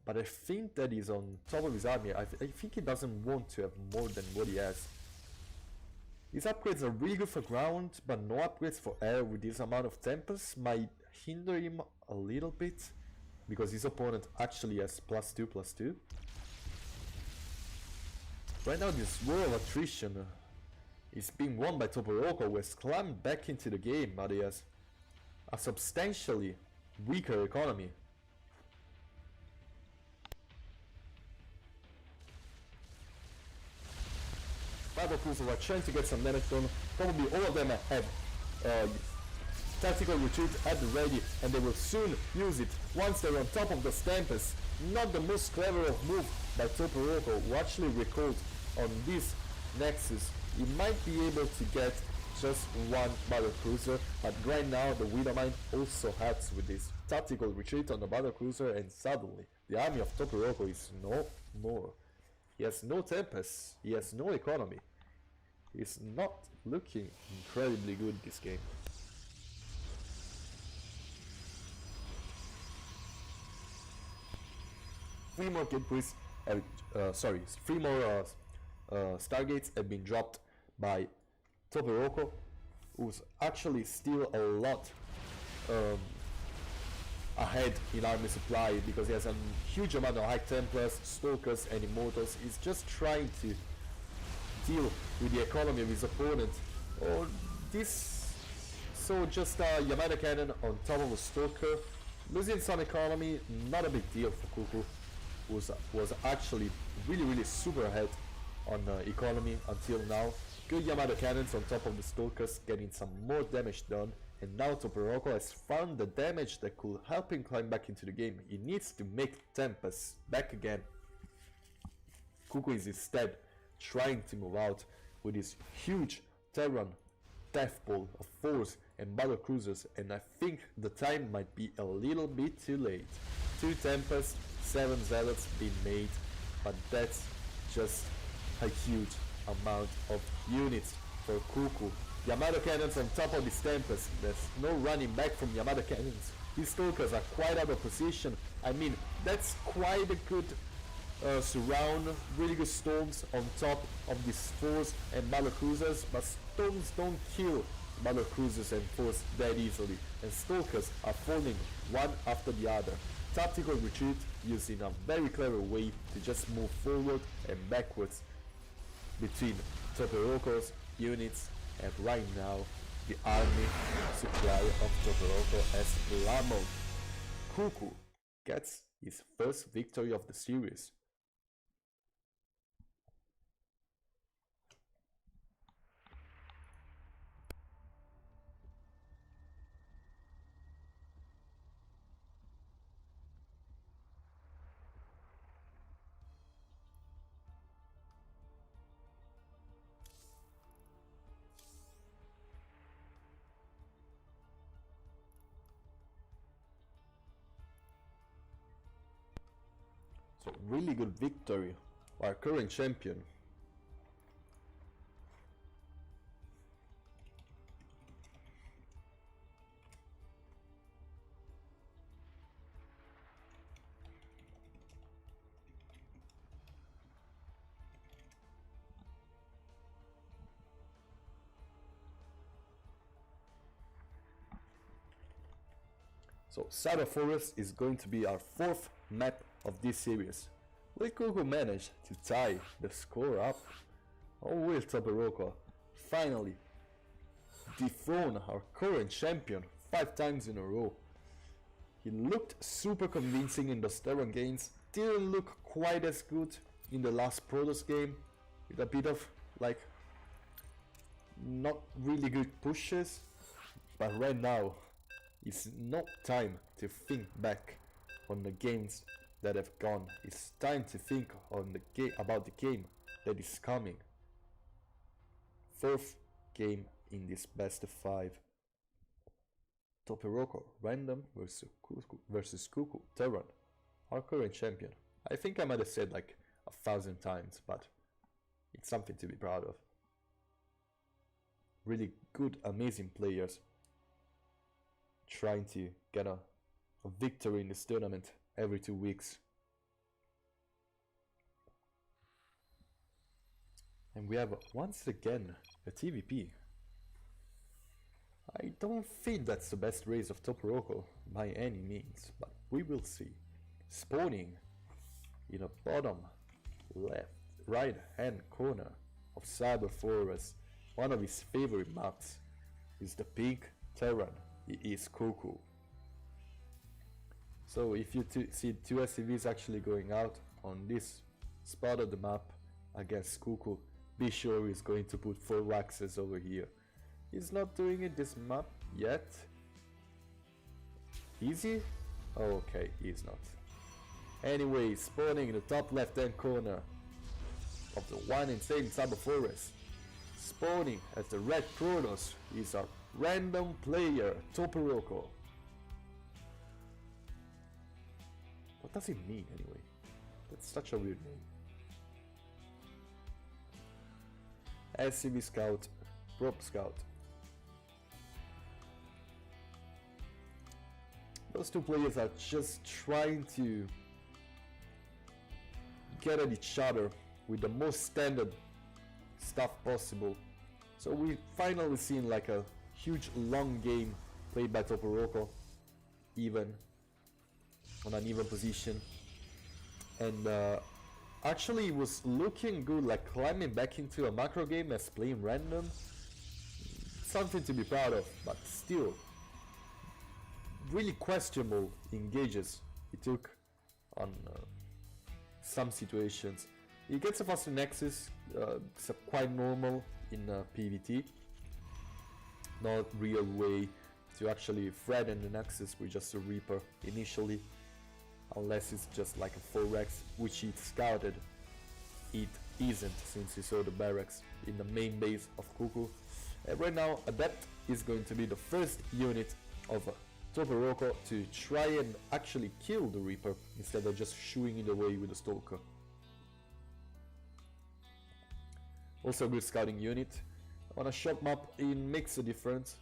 but I think that he's on top of his army. I think he doesn't want to have more than what he has. These upgrades are really good for ground, but no upgrades for air with this amount of Tempest might hinder him a little bit, because his opponent actually has +2/+2. Right now this war of attrition is being won by Toporoko, who has climbed back into the game, but he has a substantially weaker economy. Battlecruisers are trying to get some damage done. Probably all of them have tactical retreat at the ready, and they will soon use it once they're on top of the Stampers. Not the most clever of move by Toporoko, who actually recalled on this Nexus. He might be able to get just one battlecruiser, but right now the Widowmine also helps with this tactical retreat on the battlecruiser, and suddenly the army of Toporoko is no more. He has no Tempest, he has no economy. He's not looking incredibly good this game. Three more gateways, three more Stargates have been dropped by Toporoko, who's actually still a lot ahead in army supply, because he has a huge amount of High Templars, Stalkers and Immortals. He's just trying to deal with the economy of his opponent. So just a Yamada Cannon on top of a Stalker, losing some economy, not a big deal for Cuckoo, who was actually really super ahead on economy until now. Good Yamada Cannons on top of the Stalkers, getting some more damage done. And now Toporoko has found the damage that could help him climb back into the game. He needs to make Tempest back again. Cuckoo is instead trying to move out with his huge Terran Death Ball of Force and Battle Cruisers, and I think the time might be a little bit too late. 2 Tempests, 7 Zealots being made, but that's just a huge amount of units for Cuckoo. Yamada Cannons on top of these Tempest. There's no running back from Yamada Cannons. These Stalkers are quite out of position. I mean, that's quite a good surround, really good Storms on top of these Force and Battle Cruisers, but Storms don't kill Battle Cruisers and Force that easily, and Stalkers are falling one after the other. Tactical retreat using a very clever way to just move forward and backwards between Toporoko's units, and right now the army supply of Toporoko has plammeled. Cuckoo gets his first victory of the series. So really good victory, our current champion. So Shadow Forest is going to be our 4th map of this series. Will Cuckoo manage to tie the score up? Or will Toporoko finally dethrone our current champion 5 times in a row. He looked super convincing in those Terran games, didn't look quite as good in the last Protoss game, with a bit of like not really good pushes, but right now it's not time to think back on the games that have gone. It's time to think on the about the game that is coming. 4th game in this best of 5. Toporoko, random versus Cuckoo, Terran, our current champion. I think I might have said like 1,000 times, but it's something to be proud of. Really good, amazing players trying to get a victory in this tournament every 2 weeks. And we have once again a TVP. I don't think that's the best race of Toporoko by any means, but we will see. Spawning in the bottom left, right hand corner of Cyber Forest, one of his favorite maps is the pink Terran. It is Cuckoo. So if you see 2 SCVs actually going out on this spot of the map against Cuckoo, be sure he's going to put 4 waxes over here. He's not doing it this map yet. Is he? Oh, okay, he's not. Anyway, spawning in the top left hand corner of the one insane Cyber Forest. Spawning as the red Protoss is a random player, Toporoko. What does it mean anyway? That's such a weird name. SCV Scout, Prop Scout. Those 2 players are just trying to get at each other with the most standard stuff possible. So we finally seen like a huge long game played by Toporoko, even on an even position, and actually was looking good, like climbing back into a macro game as playing random. Something to be proud of, but still really questionable engages he took on some situations. He gets a faster Nexus, it's quite normal in PvT. Not real way to actually threaten the Nexus with just a Reaper initially, unless it's just like a 4x, which he scouted. It isn't, since he saw the barracks in the main base of Cuckoo. And right now Adept is going to be the first unit of Toporoko to try and actually kill the Reaper instead of just shooing it away with the Stalker. Also a good scouting unit. On a shop map, it makes a difference.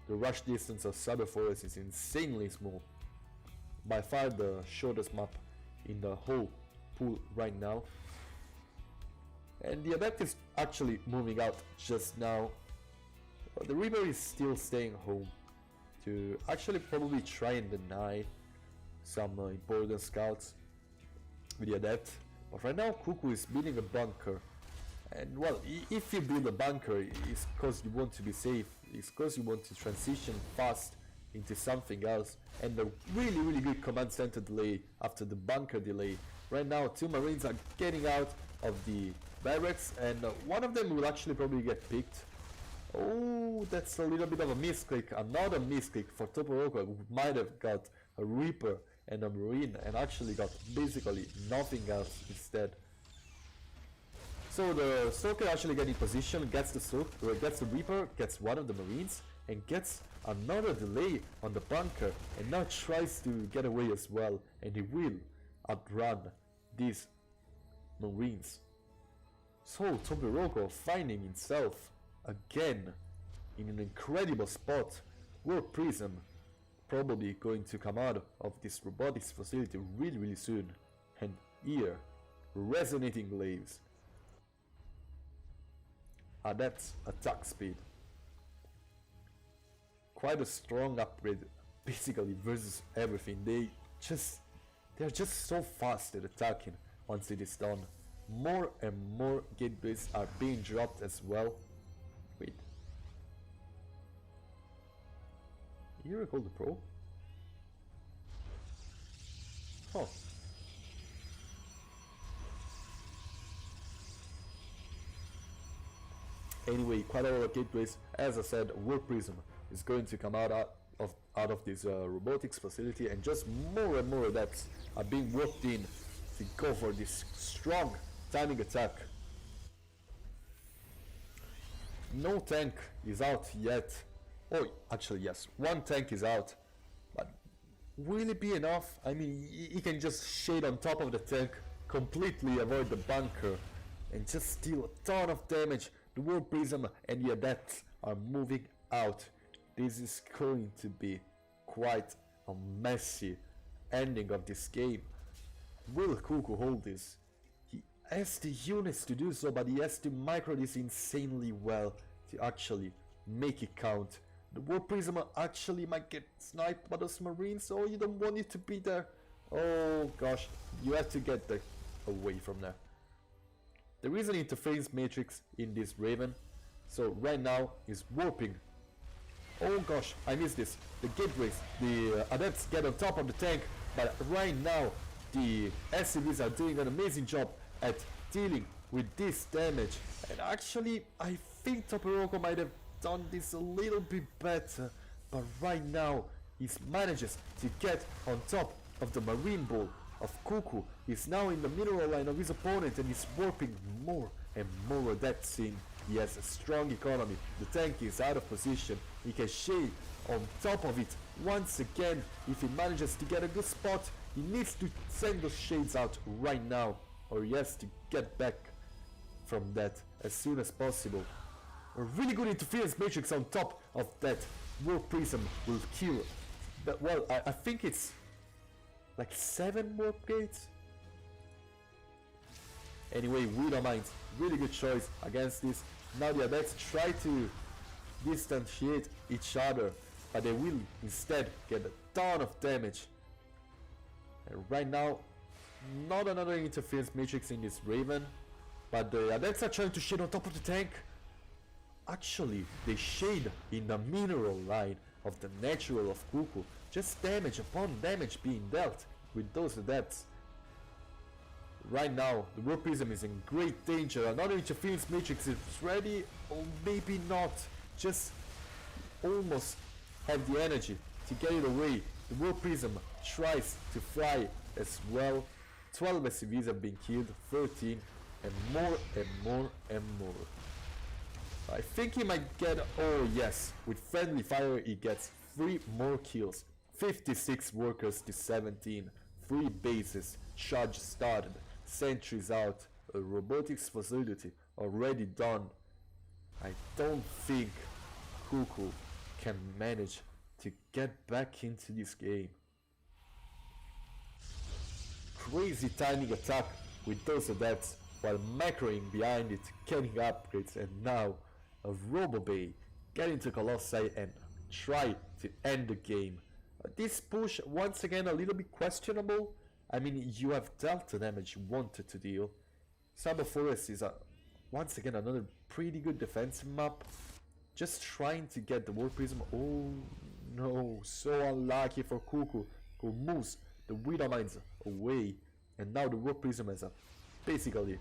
The rush distance of Cyber Forest is insanely small. By far the shortest map in the whole pool right now. And the Adept is actually moving out just now. The Reaper is still staying home to actually probably try and deny some important scouts with the Adept. But right now Cuckoo is building a bunker. And well, if you build a bunker, it's because you want to be safe, it's because you want to transition fast into something else. And the really good command center delay after the bunker delay. Right now 2 Marines are getting out of the barracks, and one of them will actually probably get picked. Oh, that's a little bit of a misclick, another misclick for Toporoko, who might have got a Reaper and a Marine and actually got basically nothing else instead. So the Stalker actually gets in position, gets the Reaper, gets one of the Marines, and gets another delay on the bunker, and now tries to get away as well, and he will outrun these Marines. So Toporoko finding himself again in an incredible spot where Prism probably going to come out of this robotics facility really soon, and here resonating glaives. Adept's attack speed. Quite a strong upgrade basically versus everything. They're just so fast at attacking once it is done. More and more gateways are being dropped as well. Wait. You recall the probe? Huh. Anyway, quite a lot of gateways. As I said, Warp Prism is going to come out of this robotics facility, and just more and more adepts are being warped in to go for this strong timing attack. No tank is out yet. Oh, actually yes, one tank is out, but will it be enough? I mean, he can just shade on top of the tank, completely avoid the bunker, and just deal a ton of damage. The Warp Prism and the adepts are moving out. This is going to be quite a messy ending of this game. Will Cuckoo hold this? He has the units to do so, but he has to micro this insanely well to actually make it count. The Warp Prism actually might get sniped by those Marines, so you don't want it to be there. Oh gosh, you have to get away from there. There is an interference matrix in this Raven, so right now he's warping. Oh gosh, I missed this. The gateways, the adepts get on top of the tank, but right now the SCVs are doing an amazing job at dealing with this damage. And actually, I think Toporoco might have done this a little bit better, but right now he manages to get on top of the Marine Ball of Cuckoo. He's now in the mineral line of his opponent and he's warping more and more adepts in. He has a strong economy. The tank is out of position. He can shade on top of it once again. If he manages to get a good spot, he needs to send those shades out right now, or he has to get back from that as soon as possible. A really good interference matrix on top of that Warp Prism will kill. But, well, I think it's like 7 warp gates. Anyway, Widowmines, really good choice against this. Now the adepts try to distantiate each other, but they will instead get a ton of damage. And right now, not another interference matrix in this Raven, but the adepts are trying to shade on top of the tank. Actually, they shade in the mineral line of the natural of Cuckoo. Just damage upon damage being dealt with those adepts. Right now, the Warp Prism is in great danger. Another interference matrix is ready, or maybe not. Just almost have the energy to get it away. The Warp Prism tries to fly as well. 12 SCVs have been killed, 13, and more and more and more. I think he might get, oh yes, with friendly fire he gets 3 more kills. 56 workers to 17, 3 bases, charge started, sentries out, a robotics facility already done. I don't think Cuckoo can manage to get back into this game. Crazy timing attack with those adepts while macroing behind it, getting upgrades, and now a Robobay get into Colossi and try to end the game. This push, once again, a little bit questionable. I mean, you have dealt the damage you wanted to deal. Cyber Forest is once again another pretty good defensive map. Just trying to get the Warp Prism. Oh no, so unlucky for Cuckoo, who moves the Widowmines away. And now the Warp Prism has basically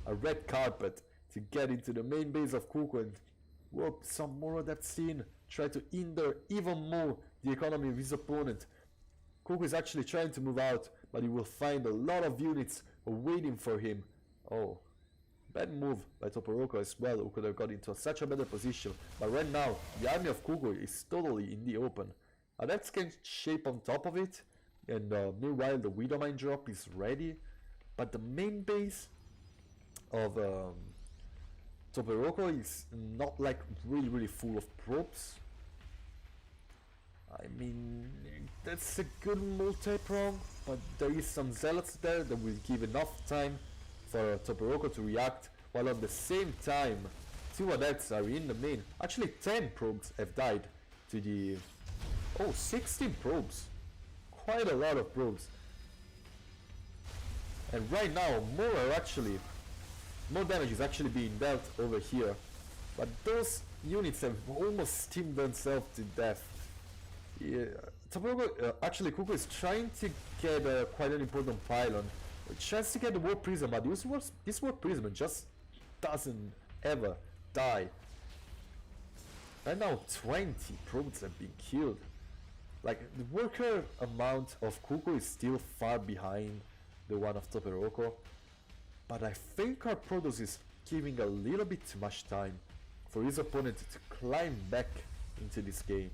a red carpet to get into the main base of Cuckoo and warp some more of that scene. Try to hinder even more the economy of his opponent. Cuckoo is actually trying to move out, but he will find a lot of units waiting for him. Oh, bad move by Toporoco as well, who could have got into such a better position. But right now, the army of Cuckoo is totally in the open. Adepts can shape on top of it, and meanwhile the Widowmine drop is ready. But the main base of Toporoco is not like really full of probes. I mean, that's a good multi-prong, but there is some zealots there that will give enough time for Toporoco to react, while at the same time 2 adepts are in the main. Actually 10 probes have died to the... oh, 16 probes. Quite a lot of probes. And right now more damage is actually being dealt over here, but those units have almost steamed themselves to death. Yeah, Toporogo, actually Kuku is trying to get quite an important pylon. Tries to get the Warp Prism, but this Warp Prism just doesn't ever die. Right now 20 probes have been killed. Like, the worker amount of Kuku is still far behind the one of Toporogo, but I think our Protoss is giving a little bit too much time for his opponent to climb back into this game.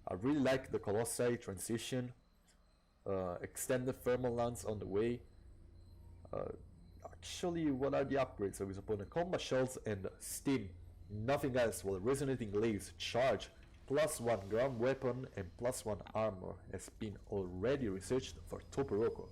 I really like the Colossi transition, extended thermal lance on the way. Actually, what are the upgrades of his opponent? Combat shells and steam. Nothing else, while resonating glaives, charge, +1 ground weapon and +1 armor has been already researched for Toporogo.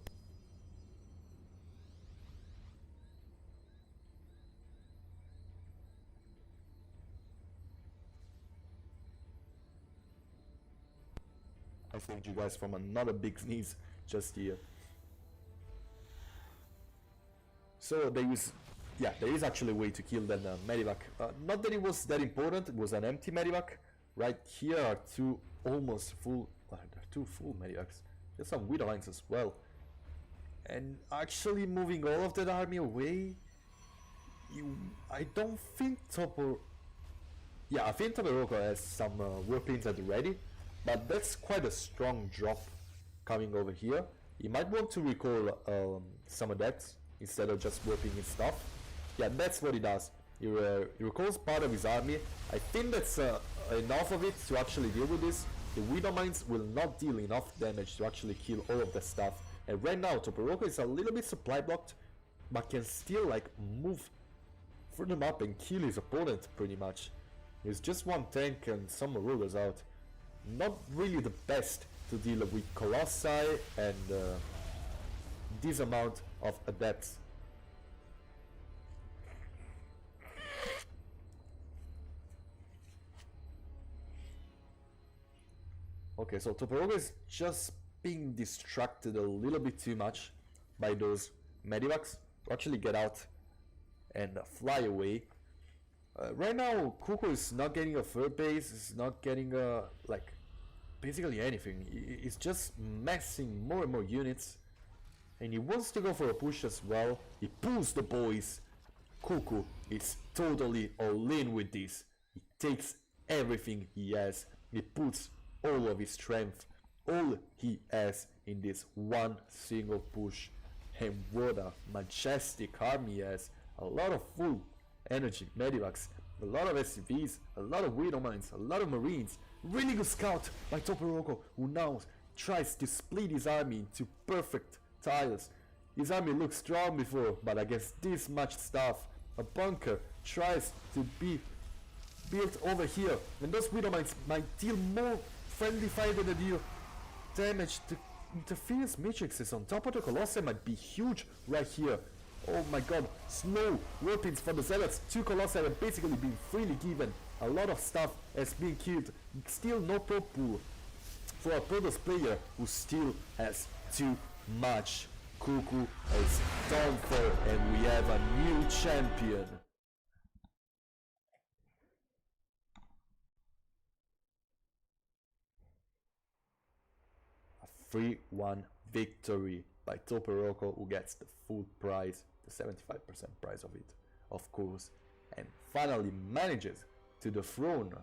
I saved you guys from another big sneeze just here. So there is actually a way to kill that Medivac. Not that it was that important, it was an empty Medivac. Right here are two almost full, two full Medivacs. There's some Widow lines as well. And actually moving all of that army away, I don't think I think Toporogo has some warplanes at the ready, but that's quite a strong drop coming over here. He might want to recall some of that instead of just warping his stuff. Yeah, that's what he does. He recalls part of his army. I think that's enough of it to actually deal with this. The Widow Mines will not deal enough damage to actually kill all of the stuff. And right now, Toporogo is a little bit supply blocked, but can still like move further up and kill his opponent pretty much. There's just one tank and some Marauders out. Not really the best to deal with Colossi and this amount of adepts. Okay, so Toporogo is just being distracted a little bit too much by those Medivacs to actually get out and fly away. Right now, Kuku is not getting a third base, is not getting like basically anything. He's just massing more and more units, and he wants to go for a push as well. He pulls the boys. Kuku is totally all in with this. He takes everything he has. He puts all of his strength, all he has in this one single push. And what a majestic army he has. A lot of full energy Medivacs, a lot of SCVs, a lot of Widow Mines, a lot of Marines. Really good scout by Toporogo, who now tries to split his army into perfect tiles. His army looked strong before, but against this much stuff, a bunker tries to be built over here, and those Widow Mines might deal more friendly fire than they deal damage. The interference matrices on top of the Colossi might be huge right here. Oh my god, slow warpings for the Zealots. Two Colossi have basically been freely given. A lot of stuff has been killed. Still no pro pool for a Protoss player who still has too much. Kuku is done for, and we have a new champion. A 3-1 victory by Toporogo, who gets the full prize, the 75% price of it, of course, and finally manages to dethrone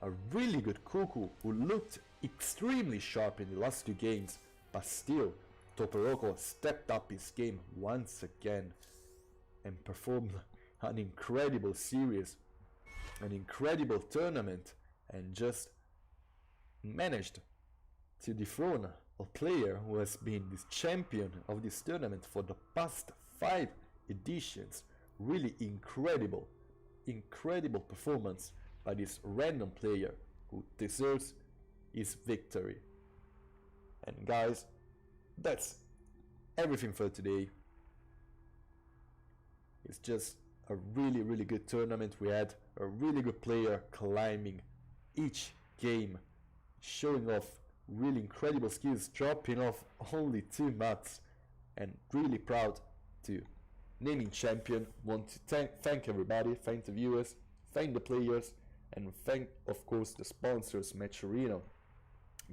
a really good Kuku who looked extremely sharp in the last two games, but still Toporogo stepped up his game once again and performed an incredible series, an incredible tournament, and just managed to dethrone a player who has been this champion of this tournament for the past 5 editions. Really incredible performance by this random player who deserves his victory. And guys, that's everything for today. It's just a really good tournament. We had a really good player climbing each game, showing off really incredible skills, dropping off only 2 mats, and really proud to naming champion. Want to thank everybody, thank the viewers, thank the players, And thank, of course, the sponsors, Matcherino,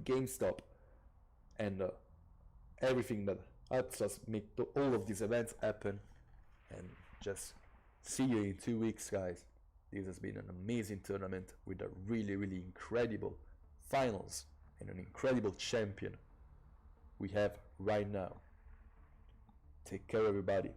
GameStop, and everything that helps us make all of these events happen. And just see you in 2 weeks, guys. This has been an amazing tournament with a really, really incredible finals and an incredible champion we have right now. Take care, everybody.